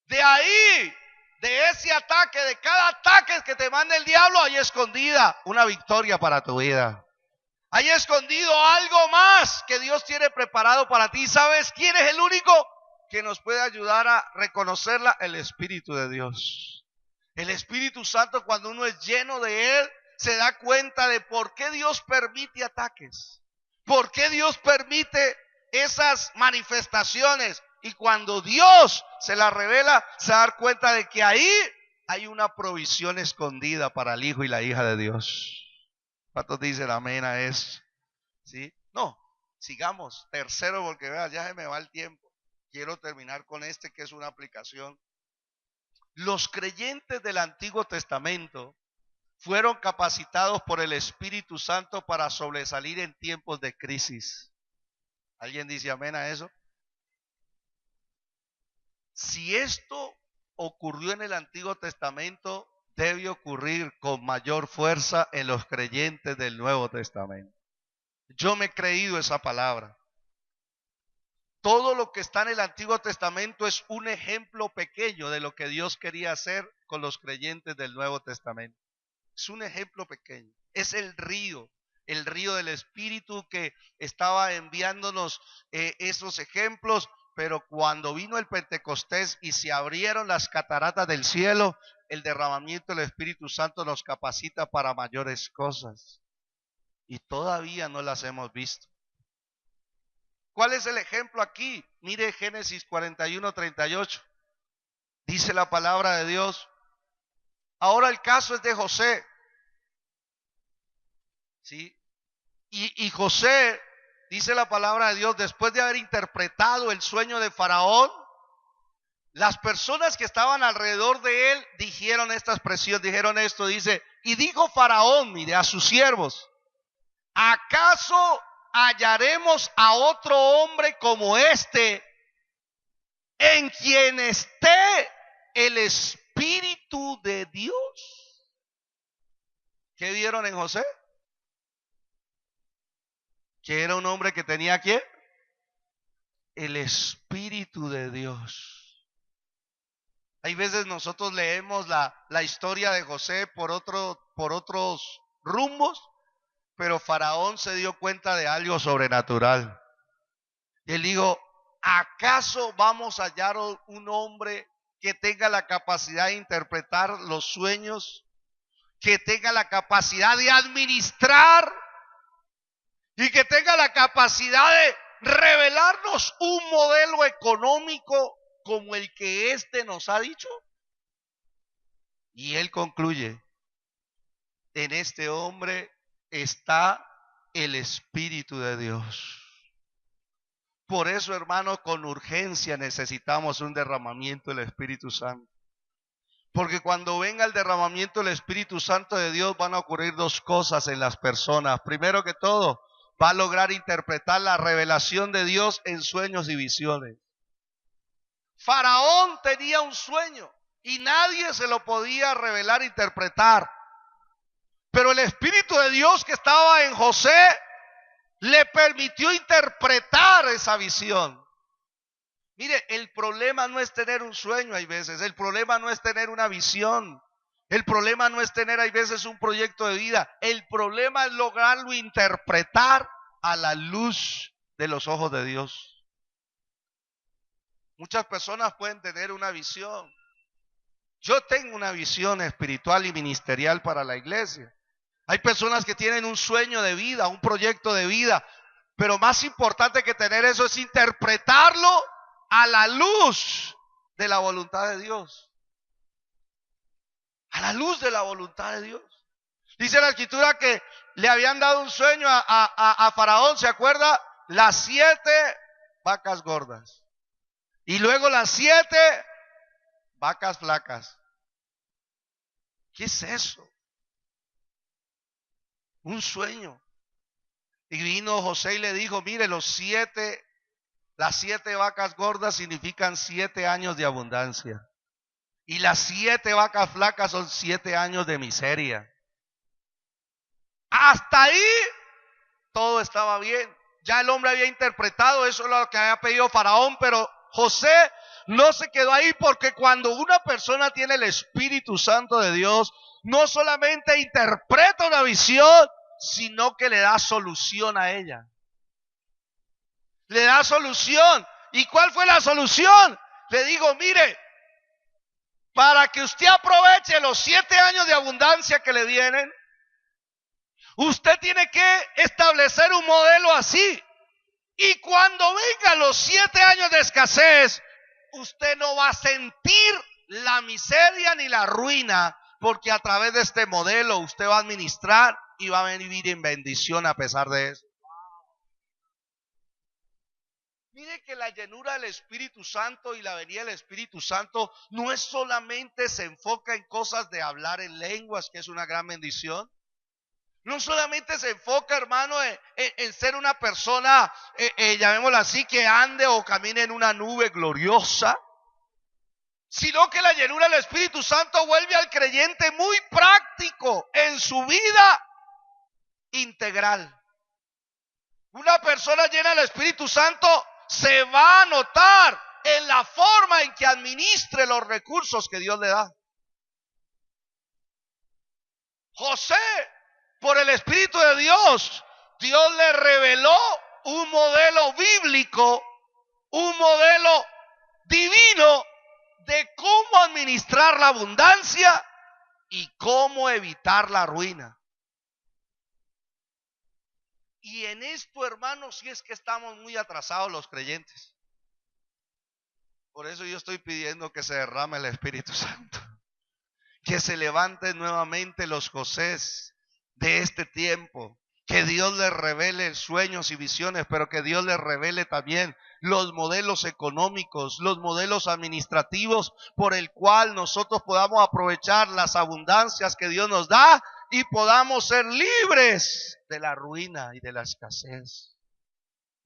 De ahí, de ese ataque, de cada ataque que te manda el diablo, hay escondida una victoria para tu vida. Hay escondido algo más que Dios tiene preparado para ti. ¿Sabes quién es el único que nos puede ayudar a reconocerla? El Espíritu de Dios. El Espíritu Santo, cuando uno es lleno de Él, se da cuenta de por qué Dios permite ataques, por qué Dios permite esas manifestaciones. Y cuando Dios se la revela, se da cuenta de que ahí hay una provisión escondida para el hijo y la hija de Dios. ¿Cuántos dicen amén a eso? ¿Sí? No, sigamos. Tercero, porque vea, ya se me va el tiempo. Quiero terminar con este, que es una aplicación. Los creyentes del Antiguo Testamento fueron capacitados por el Espíritu Santo para sobresalir en tiempos de crisis. ¿Alguien dice amén a eso? Si esto ocurrió en el Antiguo Testamento, debe ocurrir con mayor fuerza en los creyentes del Nuevo Testamento. Yo me he creído esa palabra. Todo lo que está en el Antiguo Testamento es un ejemplo pequeño de lo que Dios quería hacer con los creyentes del Nuevo Testamento. Es un ejemplo pequeño. Es el río del Espíritu que estaba enviándonos esos ejemplos. Pero cuando vino el Pentecostés y se abrieron las cataratas del cielo, el derramamiento del Espíritu Santo nos capacita para mayores cosas. Y todavía no las hemos visto. ¿Cuál es el ejemplo aquí? Mire Génesis 41:38. Dice la palabra de Dios. Ahora el caso es de José. ¿Sí? Y José, dice la palabra de Dios, después de haber interpretado el sueño de Faraón, las personas que estaban alrededor de él dijeron esta expresión, dijeron esto, dice, y dijo Faraón, mire, a sus siervos, ¿acaso hallaremos a otro hombre como este, en quien esté el Espíritu de Dios? ¿Qué vieron en José? Que era un hombre que tenía ¿qué? El Espíritu de Dios. Hay veces nosotros leemos la historia de José por otros rumbos, pero Faraón se dio cuenta de algo sobrenatural. Y él dijo, ¿acaso vamos a hallar un hombre que tenga la capacidad de interpretar los sueños, que tenga la capacidad de administrar y que tenga la capacidad de revelarnos un modelo económico como el que éste nos ha dicho? Y él concluye, en este hombre está el Espíritu de Dios. Por eso, hermanos, con urgencia necesitamos un derramamiento del Espíritu Santo. Porque cuando venga el derramamiento del Espíritu Santo de Dios, van a ocurrir dos cosas en las personas. Primero que todo, va a lograr interpretar la revelación de Dios en sueños y visiones. Faraón tenía un sueño y nadie se lo podía revelar e interpretar. Pero el Espíritu de Dios que estaba en José le permitió interpretar esa visión. Mire, el problema no es tener un sueño hay veces, el problema no es tener una visión, el problema no es tener hay veces un proyecto de vida, el problema es lograrlo interpretar a la luz de los ojos de Dios. Muchas personas pueden tener una visión. Yo tengo una visión espiritual y ministerial para la iglesia. Hay personas que tienen un sueño de vida, un proyecto de vida, pero más importante que tener eso es interpretarlo a la luz de la voluntad de Dios. A la luz de la voluntad de Dios. Dice la Escritura que le habían dado un sueño a Faraón, ¿se acuerda? Las 7 vacas gordas. Y luego las 7 vacas flacas. ¿Qué es eso? Un sueño. Y vino José y le dijo, mire, las 7 vacas gordas significan 7 años de abundancia. Y las 7 vacas flacas son 7 años de miseria. Hasta ahí todo estaba bien. Ya el hombre había interpretado, eso es lo que había pedido Faraón, pero José no se quedó ahí, porque cuando una persona tiene el Espíritu Santo de Dios, no solamente interpreta una visión, sino que le da solución a ella. Le da solución. ¿Y cuál fue la solución? Le digo, mire, para que usted aproveche los 7 años de abundancia que le vienen, usted tiene que establecer un modelo así. Y cuando vengan los 7 años de escasez, usted no va a sentir la miseria ni la ruina, porque a través de este modelo usted va a administrar y va a vivir en bendición a pesar de eso. Mire que la llenura del Espíritu Santo y la venida del Espíritu Santo no es solamente se enfoca en cosas de hablar en lenguas, que es una gran bendición. No solamente se enfoca, hermano, en ser una persona, llamémosla así, que ande o camine en una nube gloriosa, sino que la llenura del Espíritu Santo vuelve al creyente muy práctico en su vida integral. Una persona llena del Espíritu Santo se va a notar en la forma en que administre los recursos que Dios le da. José, por el Espíritu de Dios, Dios le reveló un modelo bíblico, un modelo divino de cómo administrar la abundancia y cómo evitar la ruina. Y en esto, hermanos, sí es que estamos muy atrasados los creyentes. Por eso yo estoy pidiendo que se derrame el Espíritu Santo, que se levanten nuevamente los Josés de este tiempo, que Dios les revele sueños y visiones, pero que Dios les revele también los modelos económicos, los modelos administrativos por el cual nosotros podamos aprovechar las abundancias que Dios nos da y podamos ser libres de la ruina y de la escasez.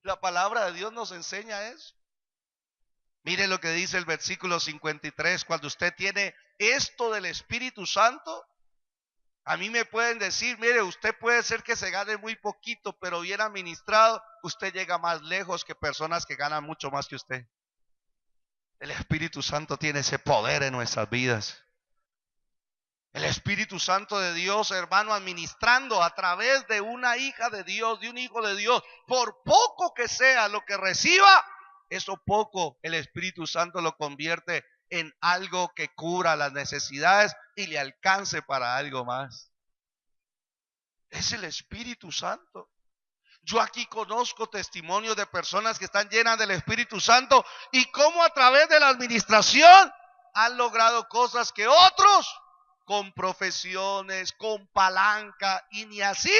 La palabra de Dios nos enseña eso. Mire lo que dice el versículo 53, cuando usted tiene esto del Espíritu Santo, a mí me pueden decir, mire, usted puede ser que se gane muy poquito, pero bien administrado, usted llega más lejos que personas que ganan mucho más que usted. El Espíritu Santo tiene ese poder en nuestras vidas. El Espíritu Santo de Dios, hermano, administrando a través de una hija de Dios, de un hijo de Dios, por poco que sea lo que reciba, eso poco el Espíritu Santo lo convierte en algo que cubra las necesidades y le alcance para algo más. Es el Espíritu Santo. Yo aquí conozco testimonios de personas que están llenas del Espíritu Santo y cómo a través de la administración han logrado cosas que otros con profesiones, con palanca y ni así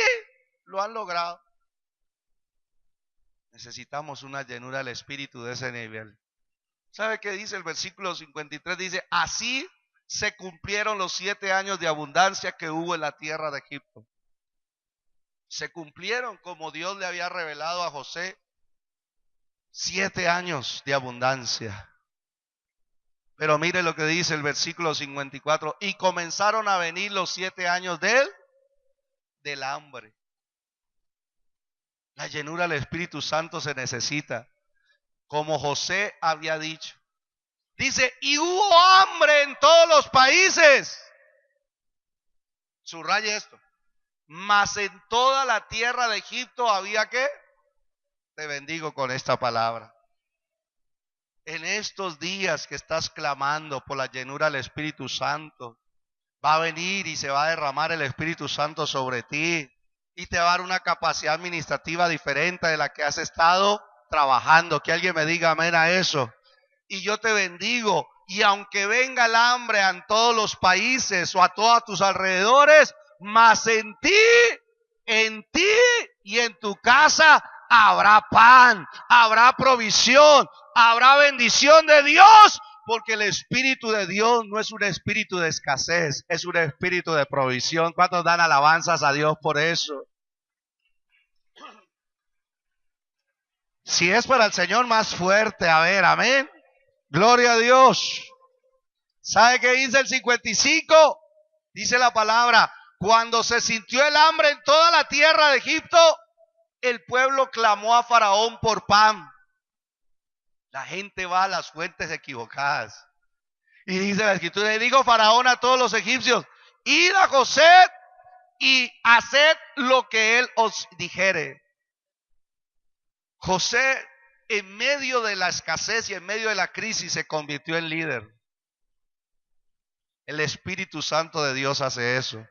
lo han logrado. Necesitamos una llenura del Espíritu de ese nivel. ¿Sabe qué dice el versículo 53? Dice, así se cumplieron los 7 años de abundancia que hubo en la tierra de Egipto. Se cumplieron como Dios le había revelado a José. 7 años de abundancia. Pero mire lo que dice el versículo 54. Y comenzaron a venir los 7 años del hambre. La llenura del Espíritu Santo se necesita, como José había dicho. Dice, y hubo hambre en todos los países. Subraye esto. Mas en toda la tierra de Egipto había ¿qué? Te bendigo con esta palabra. En estos días que estás clamando por la llenura del Espíritu Santo, va a venir y se va a derramar el Espíritu Santo sobre ti y te va a dar una capacidad administrativa diferente de la que has estado trabajando. Que alguien me diga amén a eso. Y yo te bendigo. Y aunque venga el hambre en todos los países o a todos tus alrededores, mas en ti y en tu casa habrá pan, habrá provisión, habrá bendición de Dios, porque el Espíritu de Dios no es un espíritu de escasez, es un espíritu de provisión. ¿Cuántos dan alabanzas a Dios por eso? Si es para el Señor, más fuerte, a ver, amén. Gloria a Dios. ¿Sabe qué dice el 55? Dice la palabra, cuando se sintió el hambre en toda la tierra de Egipto, el pueblo clamó a Faraón por pan. La gente va a las fuentes equivocadas. Y dice la Escritura, y dijo Faraón a todos los egipcios, id a José y haced lo que él os dijere. José en medio de la escasez y en medio de la crisis se convirtió en líder. El Espíritu Santo de Dios hace eso.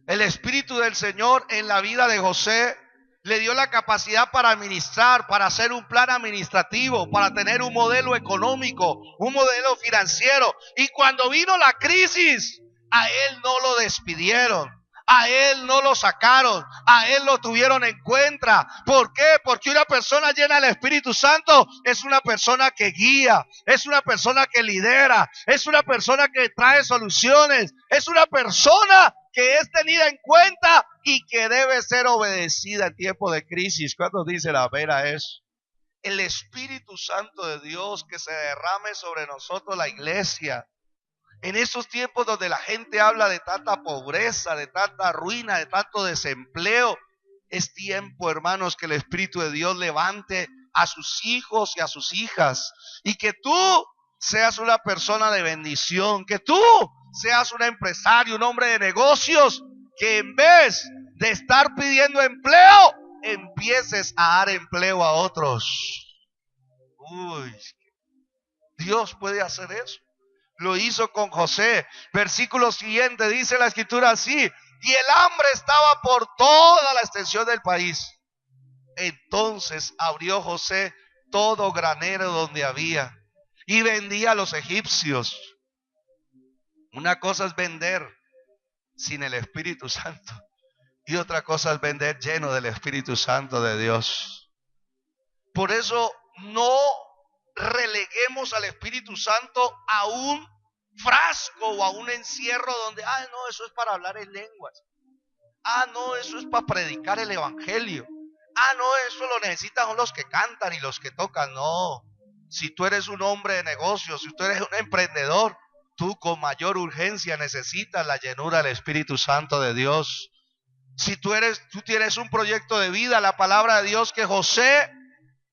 El Espíritu del Señor en la vida de José le dio la capacidad para administrar, para hacer un plan administrativo, para tener un modelo económico, un modelo financiero. Y cuando vino la crisis, a él no lo despidieron, a él no lo sacaron, a él lo tuvieron en cuenta. ¿Por qué? Porque una persona llena del Espíritu Santo es una persona que guía, es una persona que lidera, es una persona que trae soluciones, es una persona que es tenida en cuenta y que debe ser obedecida en tiempo de crisis. ¿Cuántos dicen amén a eso? El Espíritu Santo de Dios que se derrame sobre nosotros, la iglesia. En estos tiempos donde la gente habla de tanta pobreza, de tanta ruina, de tanto desempleo, es tiempo, hermanos, que el Espíritu de Dios levante a sus hijos y a sus hijas, y que tú seas una persona de bendición, que tú seas un empresario, un hombre de negocios, que en vez de estar pidiendo empleo, empieces a dar empleo a otros. Dios puede hacer eso. Lo hizo con José. Versículo siguiente, dice la escritura así: y el hambre estaba por toda la extensión del país. Entonces abrió José todo granero donde había y vendía a los egipcios. Una cosa es vender sin el Espíritu Santo y otra cosa es vender lleno del Espíritu Santo de Dios. Por eso no releguemos al Espíritu Santo a un frasco o a un encierro donde, no, eso es para hablar en lenguas. No, eso es para predicar el evangelio. No, eso lo necesitan los que cantan y los que tocan. No, si tú eres un hombre de negocios, si tú eres un emprendedor, tú con mayor urgencia necesitas la llenura del Espíritu Santo de Dios. Si tú tienes un proyecto de vida, la palabra de Dios que José,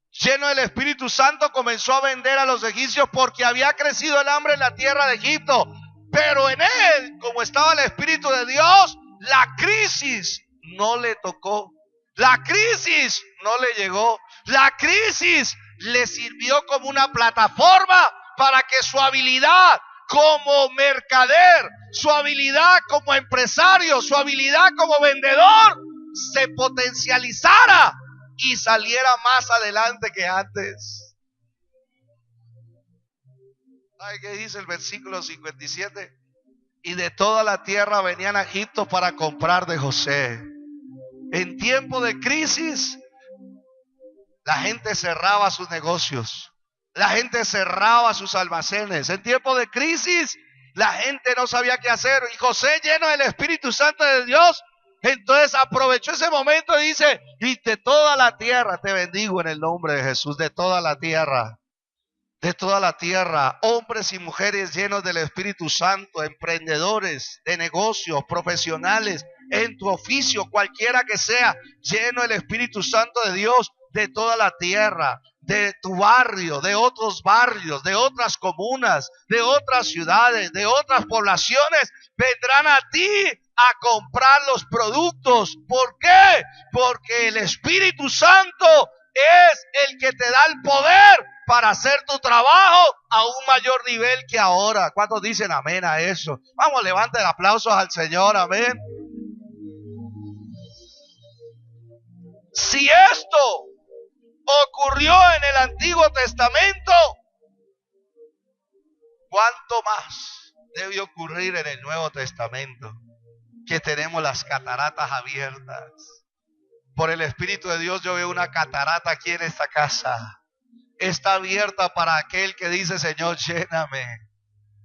lleno del Espíritu Santo, comenzó a vender a los egipcios porque había crecido el hambre en la tierra de Egipto. Pero en él, como estaba el Espíritu de Dios, la crisis no le tocó. La crisis no le llegó. La crisis le sirvió como una plataforma para que su habilidad como mercader, su habilidad como empresario, su habilidad como vendedor se potencializara y saliera más adelante que antes. ¿Sabe qué dice el versículo 57? Y de toda la tierra venían a Egipto para comprar de José. En tiempo de crisis, la gente cerraba sus negocios, la gente cerraba sus almacenes. En tiempo de crisis, la gente no sabía qué hacer. Y José, lleno del Espíritu Santo de Dios, entonces aprovechó ese momento y dice: y de toda la tierra te bendigo en el nombre de Jesús. De toda la tierra, hombres y mujeres llenos del Espíritu Santo, emprendedores de negocios, profesionales, en tu oficio, cualquiera que sea, lleno del Espíritu Santo de Dios, de toda la tierra, de tu barrio, de otros barrios, de otras comunas, de otras ciudades, de otras poblaciones, vendrán a ti a comprar los productos. ¿Por qué? Porque el Espíritu Santo es el que te da el poder para hacer tu trabajo a un mayor nivel que ahora. ¿Cuántos dicen amén a eso? Vamos, levanten aplausos al Señor, amén. Si esto ocurrió en el Antiguo Testamento, ¿cuánto más debe ocurrir en el Nuevo Testamento? Que tenemos las cataratas abiertas. Por el Espíritu de Dios yo veo una catarata aquí en esta casa. Está abierta para aquel que dice: Señor, lléname.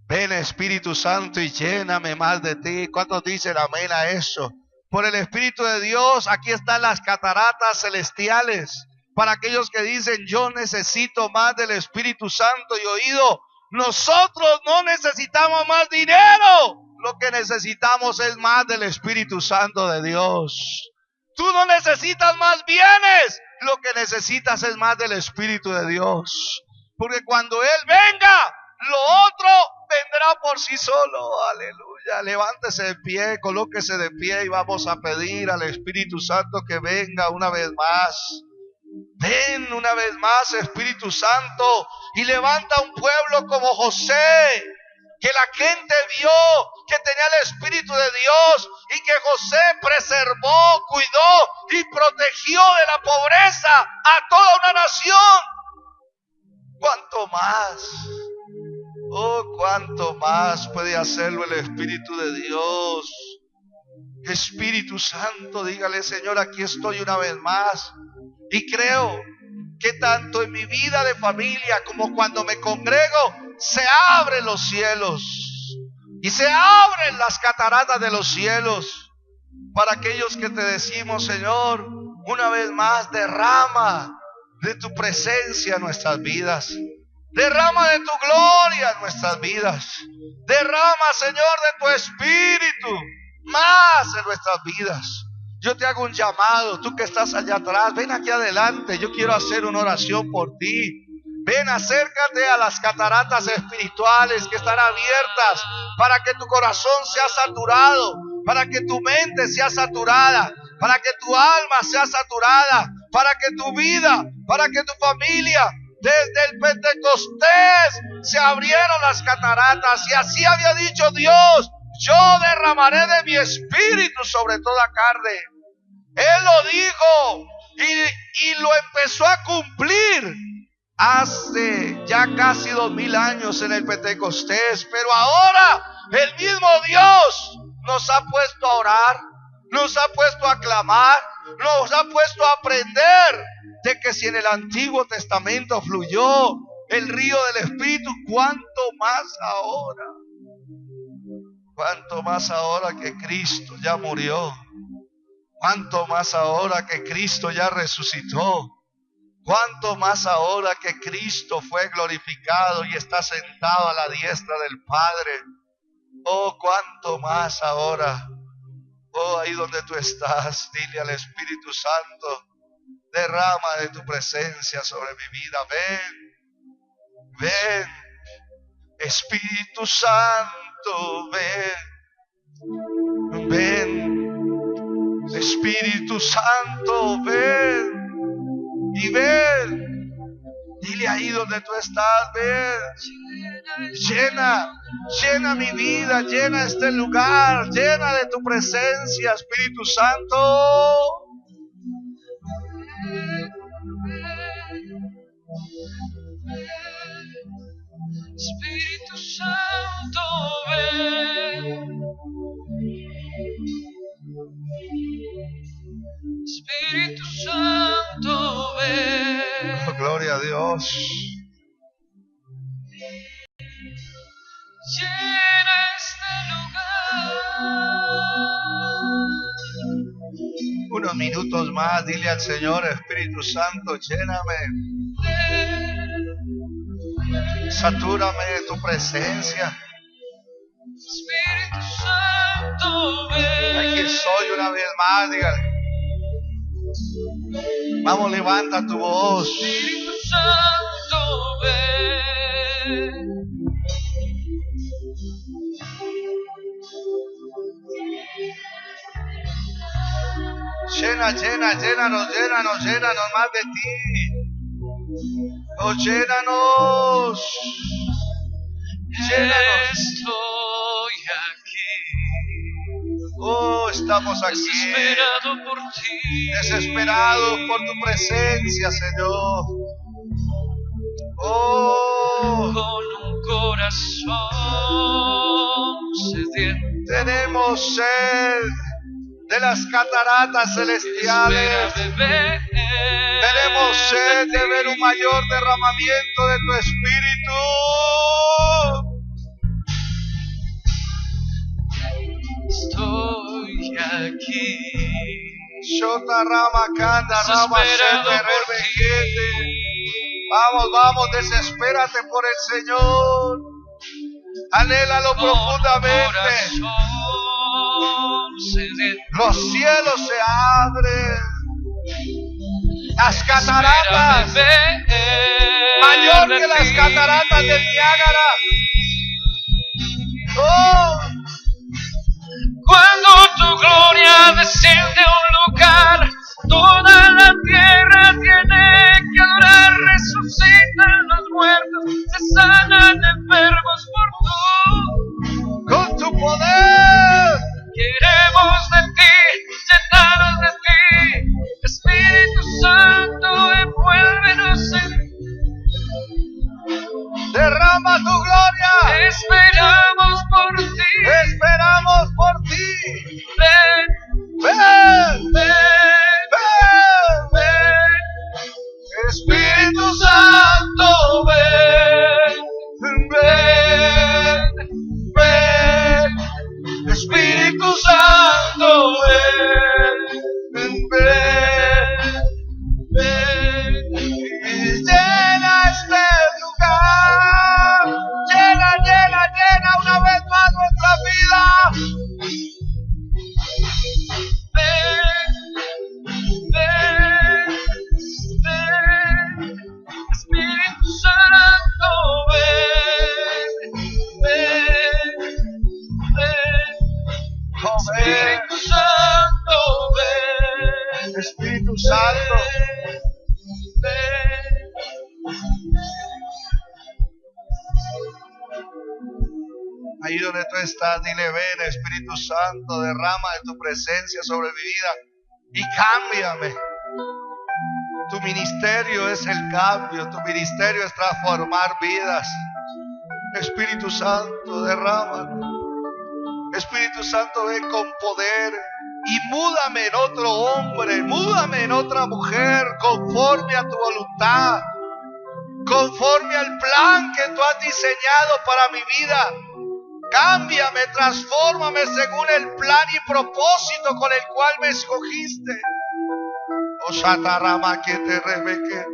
Ven, Espíritu Santo, y lléname más de ti. ¿Cuántos dicen amén a eso? Por el Espíritu de Dios, aquí están las cataratas celestiales. Para aquellos que dicen: yo necesito más del Espíritu Santo y oído. Nosotros no necesitamos más dinero. Lo que necesitamos es más del Espíritu Santo de Dios. Tú no necesitas más bienes. Lo que necesitas es más del Espíritu de Dios. Porque cuando Él venga, lo otro vendrá por sí solo. Aleluya. Levántese de pie, colóquese de pie y vamos a pedir al Espíritu Santo que venga una vez más. Ven una vez más, Espíritu Santo, y levanta un pueblo como José, que la gente vio que tenía el Espíritu de Dios y que José preservó, cuidó y protegió de la pobreza a toda una nación. ¿Cuánto más? Oh, cuánto más puede hacerlo el Espíritu de Dios. Espíritu Santo, dígale: Señor, aquí estoy una vez más. Y creo que tanto en mi vida de familia como cuando me congrego, se abren los cielos y se abren las cataratas de los cielos para aquellos que te decimos: Señor, una vez más derrama de tu presencia en nuestras vidas, derrama de tu gloria en nuestras vidas, derrama, Señor, de tu Espíritu más en nuestras vidas. Yo te hago un llamado, tú que estás allá atrás, ven aquí adelante, yo quiero hacer una oración por ti. Ven, acércate a las cataratas espirituales que están abiertas para que tu corazón sea saturado, para que tu mente sea saturada, para que tu alma sea saturada, para que tu vida, para que tu familia, desde el Pentecostés se abrieron las cataratas, y así había dicho Dios: yo derramaré de mi espíritu sobre toda carne. Él lo dijo y lo empezó a cumplir hace ya casi 2000 años en el Pentecostés. Pero ahora el mismo Dios nos ha puesto a orar, nos ha puesto a clamar, nos ha puesto a aprender de que si en el Antiguo Testamento fluyó el río del Espíritu, ¿cuánto más ahora? ¿Cuánto más ahora que Cristo ya murió? ¿Cuánto más ahora que Cristo ya resucitó? ¿Cuánto más ahora que Cristo fue glorificado y está sentado a la diestra del Padre? Oh, cuánto más ahora. Oh, ahí donde tú estás, dile al Espíritu Santo: derrama de tu presencia sobre mi vida. Ven, ven, Espíritu Santo, ven, ven, Espíritu Santo, ven y ven. Dile ahí donde tú estás: ven, llena mi vida, llena este lugar, llena de tu presencia, Espíritu Santo. Espíritu Santo, ven. Espíritu Santo, ven. Oh, gloria a Dios. Llena este lugar. Unos minutos más, dile al Señor: Espíritu Santo, lléname. Satúrame de tu presencia. Espíritu Santo, ven. Aquí estoy una vez más, dígale. Vamos, levanta tu voz. Espíritu Santo, ven. Llénanos más de ti. Oh, llénanos. Estoy aquí. Oh, estamos aquí. Desesperado por ti. Desesperados por tu presencia, Señor. Oh, con un corazón sediento. Tenemos sed de las cataratas celestiales. Tenemos sed de ver un mayor derramamiento de tu Espíritu. Estoy aquí. Shota rama canta rama sete. Vamos, desespérate por el Señor. Anhélalo profundamente. Los cielos se abren. Las cataratas, mayor que las cataratas del Niágara. Oh, cuando tu gloria desciende a un lugar Toda la tierra tiene que adorar, resucitan los muertos, se sanan enfermos por tú. Con tu poder. Queremos de ti, llenarnos de ti, Espíritu Santo, envuélvenos en Derrama tu gloria. esperamos por ti. Esperamos por ti. Ven, Ven, ven, ven, ven, Espíritu Santo, ven, ven, ven, Espíritu Santo, ven, ven, ven, y llena este lugar, llena, llena, llena una vez más nuestra vida. ven, ven, Espíritu Santo, ven, ven, ven, Oh, ven, Espíritu Santo, ven, Espíritu Santo. ven. Ahí donde tú estás, dile: ven, Espíritu Santo, derrama de tu presencia sobre mi vida y cámbiame. Tu ministerio es el cambio, tu ministerio es transformar vidas. Espíritu Santo, derrámalo. Espíritu Santo, ven con poder y múdame en otro hombre, múdame en otra mujer, conforme a tu voluntad, conforme al plan que tú has diseñado para mi vida. Cámbiame, transfórmame según el plan y propósito con el cual me escogiste. O shatarama que te rebeque,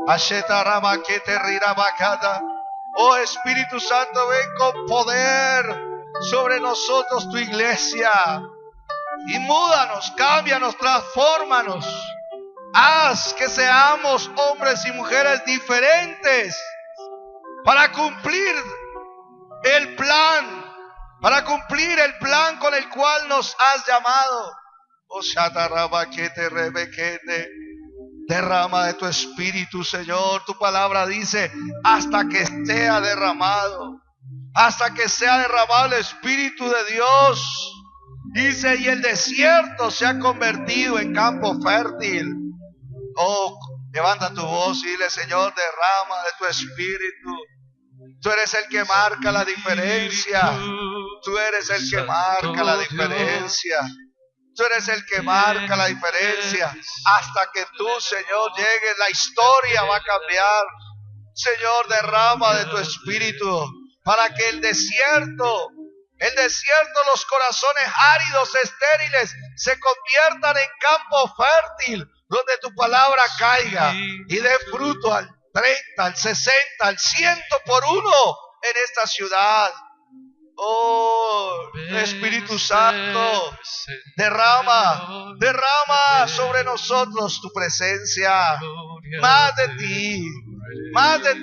ashetarama que te rirabacada. Oh Espíritu Santo, ven con poder sobre nosotros, tu iglesia, y múdanos, cámbianos, transfórmanos. Haz que seamos hombres y mujeres diferentes para cumplir el plan, con el cual nos has llamado. Oh shatarama que te rebequete. Derrama de tu espíritu, Señor. Tu palabra dice: hasta que sea derramado, el Espíritu de Dios. Dice: y el desierto se ha convertido en campo fértil. Oh, levanta tu voz y dile: Señor, derrama de tu espíritu. Tú eres el que marca la diferencia. Tú eres el que marca la diferencia. Tú eres el que marca la diferencia. Hasta que tú, Señor, llegues, la historia va a cambiar. Señor, derrama de tu espíritu para que el desierto, los corazones áridos, estériles, se conviertan en campo fértil, donde tu palabra caiga y dé fruto al 30, al 60, al 100 por uno en esta ciudad. Oh, Espíritu Santo, derrama sobre nosotros tu presencia. Más de ti, más de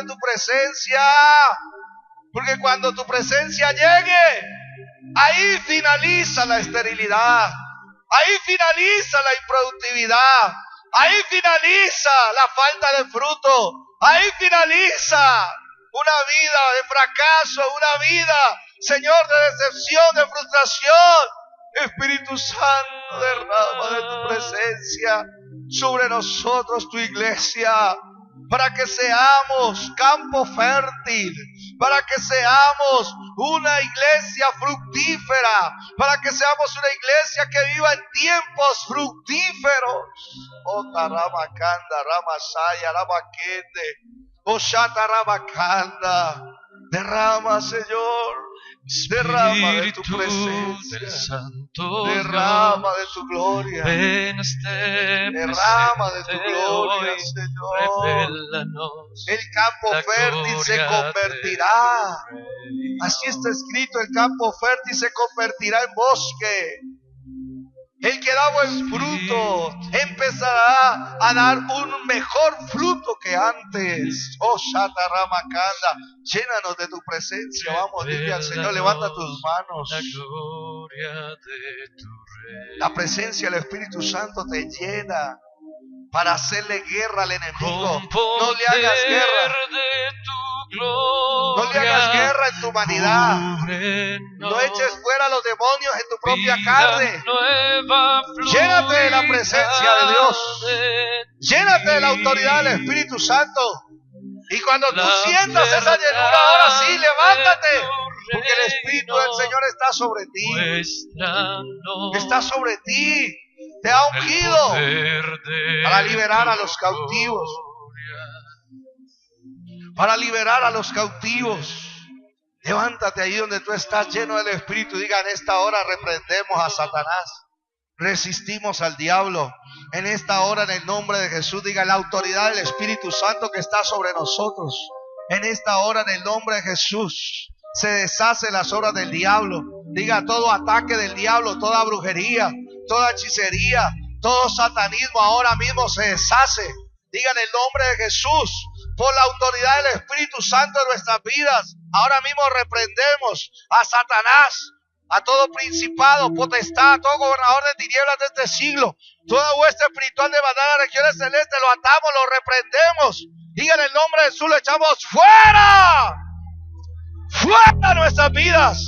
tu presencia. Porque cuando tu presencia llegue, ahí finaliza la esterilidad, ahí finaliza la improductividad, ahí finaliza la falta de fruto, ahí finaliza una vida de fracaso, una vida, Señor, de decepción, de frustración. Espíritu Santo, derrama de tu presencia sobre nosotros, tu iglesia, para que seamos campo fértil, para que seamos una iglesia fructífera, para que seamos una iglesia que viva en tiempos fructíferos. Oh, Taramacanda, Ramasaya, Rabaquete, oh, Shatarabacanda. Derrama, Señor, derrama de tu presencia, derrama de tu gloria, derrama de tu gloria, Señor. El campo fértil se convertirá, así está escrito, el campo fértil se convertirá en bosque. El que da buen fruto empezará a dar un mejor fruto que antes. Oh, Shataramacanda, llénanos de tu presencia. Vamos, dile al Señor, levanta tus manos. La gloria de tu La presencia del Espíritu Santo te llena para hacerle guerra al enemigo. No le hagas guerra. No le hagas guerra en tu humanidad. No eches fuera a los demonios en tu propia carne. Llénate de la presencia de Dios. Llénate de la autoridad del Espíritu Santo. Y cuando tú sientas esa llenura, ahora sí, levántate. Porque el Espíritu del Señor está sobre ti. Está sobre ti. Te ha ungido para liberar a los cautivos. Para liberar a los cautivos. Levántate ahí donde tú estás, lleno del Espíritu. Diga: en esta hora reprendemos a Satanás. Resistimos al diablo. En esta hora, en el nombre de Jesús, diga: la autoridad del Espíritu Santo que está sobre nosotros. En esta hora, en el nombre de Jesús, se deshace las obras del diablo. Diga: todo ataque del diablo, toda brujería, toda hechicería, todo satanismo ahora mismo se deshace. Diga: en el nombre de Jesús, por la autoridad del Espíritu Santo en nuestras vidas, ahora mismo reprendemos a Satanás, a todo principado, potestad, a todo gobernador de tinieblas de este siglo, toda hueste espiritual de maldad en las regiones celestes. Lo atamos, lo reprendemos. Diga: en el nombre de Jesús, lo echamos fuera. Fuera de nuestras vidas,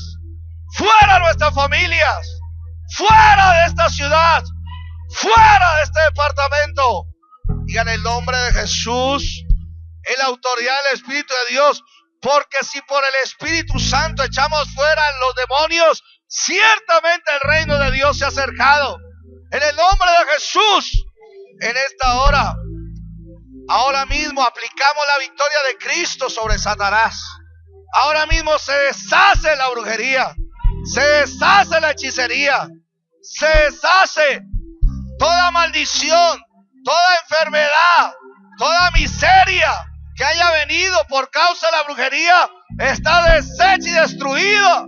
fuera de nuestras familias, fuera de esta ciudad, fuera de este departamento. Diga: en el nombre de Jesús, en la autoridad del Espíritu de Dios, porque si por el Espíritu Santo echamos fuera a los demonios, ciertamente el reino de Dios se ha acercado. En el nombre de Jesús, en esta hora, ahora mismo aplicamos la victoria de Cristo sobre Satanás. Ahora mismo se deshace la brujería, se deshace la hechicería, se deshace toda maldición, toda enfermedad, toda miseria que haya venido por causa de la brujería. Está deshecha y destruida.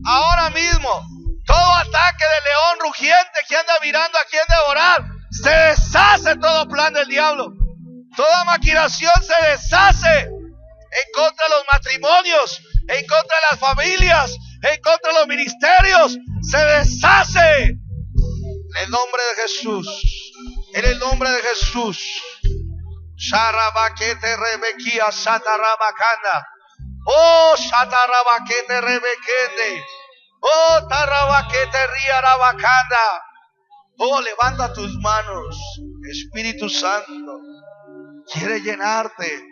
Ahora mismo, todo ataque de león rugiente que anda mirando a quien devorar, se deshace todo plan del diablo. Toda maquinación se deshace en contra de los matrimonios, en contra de las familias, en contra de los ministerios. Se deshace en el nombre de Jesús. En el nombre de Jesús. Sharabaquete rebequía satarabacana. Oh, satarabaquete rebequende. Oh, tarabaquete riarabacana. Oh, levanta tus manos. Espíritu Santo quiere llenarte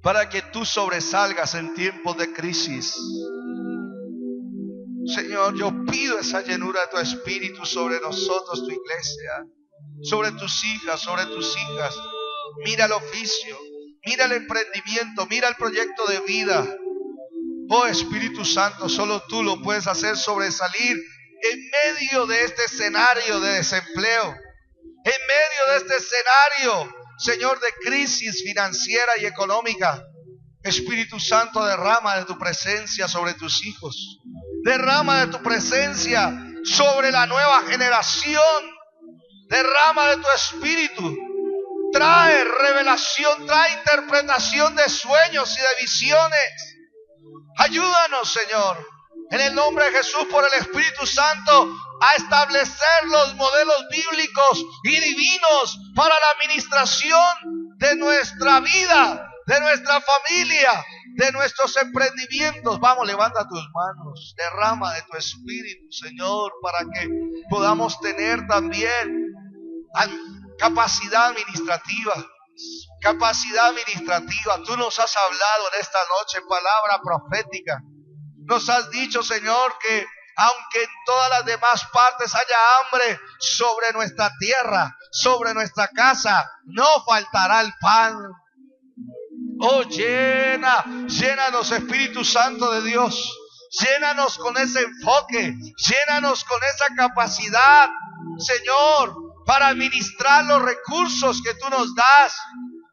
para que tú sobresalgas en tiempos de crisis. Señor, yo pido esa llenura de tu Espíritu sobre nosotros, tu iglesia, sobre tus hijas, sobre tus hijas. Mira el oficio, mira el emprendimiento, mira el proyecto de vida. Oh Espíritu Santo, solo tú lo puedes hacer sobresalir en medio de este escenario de desempleo, en medio de este escenario, Señor, de crisis financiera y económica. Espíritu Santo, derrama de tu presencia sobre tus hijos. Derrama de tu presencia sobre la nueva generación. Derrama de tu Espíritu. Trae revelación, trae interpretación de sueños y de visiones. Ayúdanos, Señor, en el nombre de Jesús, por el Espíritu Santo, a establecer los modelos bíblicos y divinos para la administración de nuestra vida, de nuestra familia, de nuestros emprendimientos. Vamos, levanta tus manos, derrama de tu Espíritu, Señor, para que podamos tener también capacidad administrativa. Capacidad administrativa. Tú nos has hablado en esta noche, palabra profética. Nos has dicho, Señor, que aunque en todas las demás partes haya hambre, sobre nuestra tierra, sobre nuestra casa, no faltará el pan. Oh, llénanos, Espíritu Santo de Dios. Llénanos con ese enfoque, llénanos con esa capacidad, Señor, para administrar los recursos que tú nos das.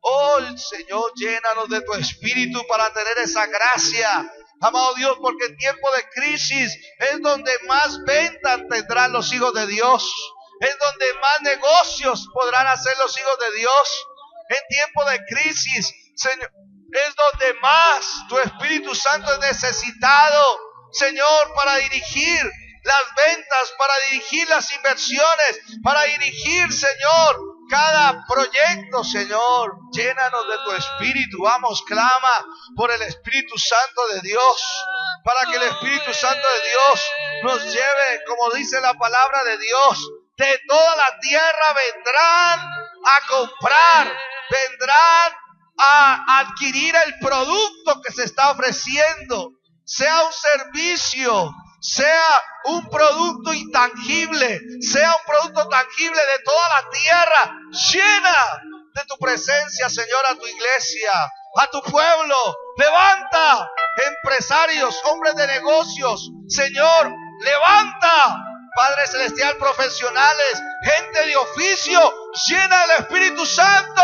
Oh, Señor, llénanos de tu Espíritu para tener esa gracia. Amado Dios, porque en tiempo de crisis es donde más ventas tendrán los hijos de Dios. Es donde más negocios podrán hacer los hijos de Dios. En tiempo de crisis, Señor, es donde más tu Espíritu Santo es necesitado, Señor, para dirigir las ventas, para dirigir las inversiones, para dirigir, Señor, cada proyecto, Señor. Llénanos de tu Espíritu. Vamos, clama por el Espíritu Santo de Dios, para que el Espíritu Santo de Dios nos lleve, como dice la palabra de Dios. De toda la tierra vendrán a comprar, vendrán a adquirir el producto que se está ofreciendo, sea un servicio, sea un producto intangible, sea un producto tangible de toda la tierra. Llena de tu presencia, Señor, a tu iglesia, a tu pueblo. Levanta empresarios, hombres de negocios, Señor, levanta, Padre Celestial, profesionales, gente de oficio. Llena del Espíritu Santo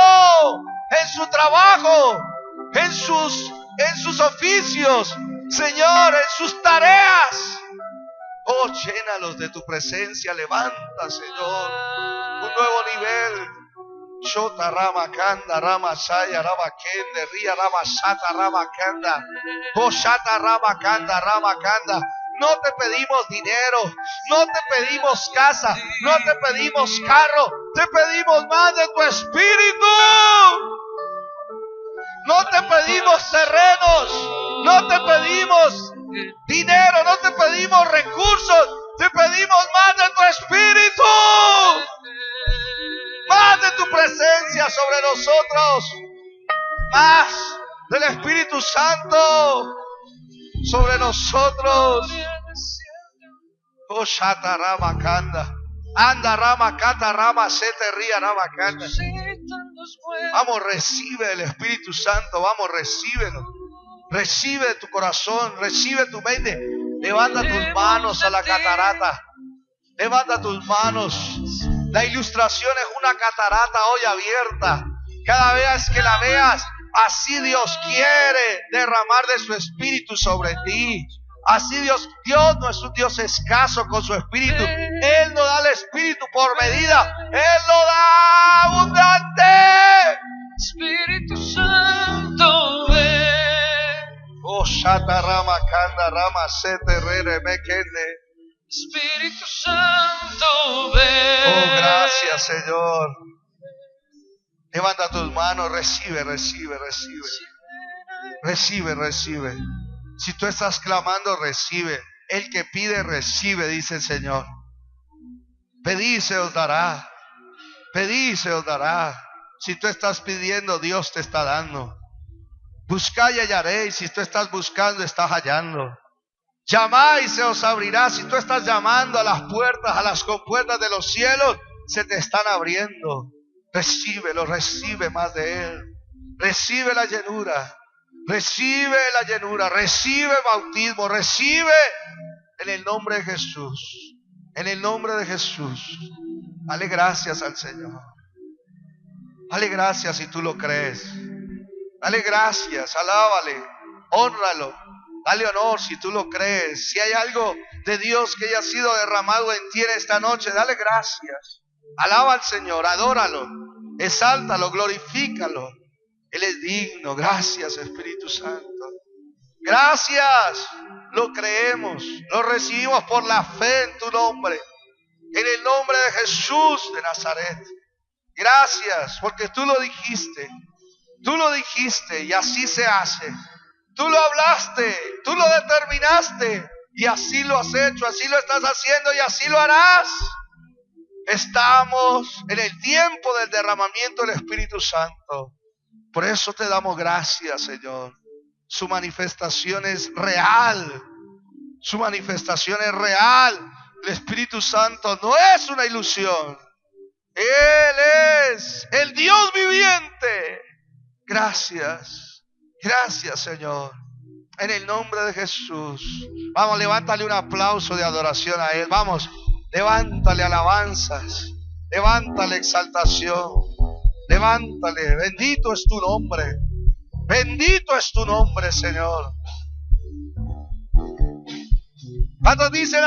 en su trabajo, en sus oficios, Señor, en sus tareas. Oh, llénalos de tu presencia. Levanta, Señor, un nuevo nivel. Shota Rama Kanda, Rama Saya, Rama Kende, Ria Rama Shata, Rama Kanda, Oh Shata Rama Kanda, Rama Kanda. No te pedimos dinero, no te pedimos casa, no te pedimos carro, te pedimos más de tu Espíritu. No te pedimos terrenos, no te pedimos dinero, no te pedimos recursos, te pedimos más de tu Espíritu, más de tu presencia sobre nosotros, más del Espíritu Santo sobre nosotros. Oh Shata Rama Kanda, Anda Rama Kata Rama Sete Ria Rama Kanda. Vamos, recibe el Espíritu Santo, vamos, recíbelo. Recibe tu corazón, recibe tu mente. Levanta tus manos a la catarata. Levanta tus manos. La ilustración es una catarata hoy abierta. Cada vez que la veas, así Dios quiere derramar de su Espíritu sobre ti. Así Dios no es un Dios escaso con su Espíritu. Él no da el Espíritu por medida. Él lo da abundante. Espíritu Santo, ven. Oh, Shata Rama Kanda Rama Sete Rere Mekende. Espíritu Santo, ven. Oh, gracias, Señor. Levanta tus manos, recibe. Si tú estás clamando, recibe. El que pide, recibe, dice el Señor. Pedid, se os dará. Pedid, se os dará. Si tú estás pidiendo, Dios te está dando. Buscad y hallaréis. Si tú estás buscando, estás hallando. Llamad y se os abrirá. Si tú estás llamando a las puertas, a las compuertas de los cielos, se te están abriendo. Recíbelo, recibe más de Él. Recibe la llenura. Recibe la llenura, recibe bautismo, recibe en el nombre de Jesús. En el nombre de Jesús. Dale gracias al Señor. Dale gracias si tú lo crees. Dale gracias, alábale, hónralo. Dale honor si tú lo crees. Si hay algo de Dios que haya sido derramado en ti en esta noche, dale gracias. Alaba al Señor, adóralo, exáltalo, glorifícalo. Él es digno. Gracias, Espíritu Santo. Gracias. Lo creemos, lo recibimos por la fe en tu nombre. En el nombre de Jesús de Nazaret. Gracias, porque tú lo dijiste. Tú lo dijiste y así se hace. Tú lo hablaste, tú lo determinaste y así lo has hecho, así lo estás haciendo y así lo harás. Estamos en el tiempo del derramamiento del Espíritu Santo. Por eso te damos gracias, Señor. Su manifestación es real. Su manifestación es real. El Espíritu Santo no es una ilusión. Él es el Dios viviente. Gracias. Gracias, Señor. En el nombre de Jesús. Vamos, levántale un aplauso de adoración a Él. Vamos, levántale alabanzas. Levántale exaltación. Levántale, bendito es tu nombre. Bendito es tu nombre, Señor. ¿Cuántos dicen amén?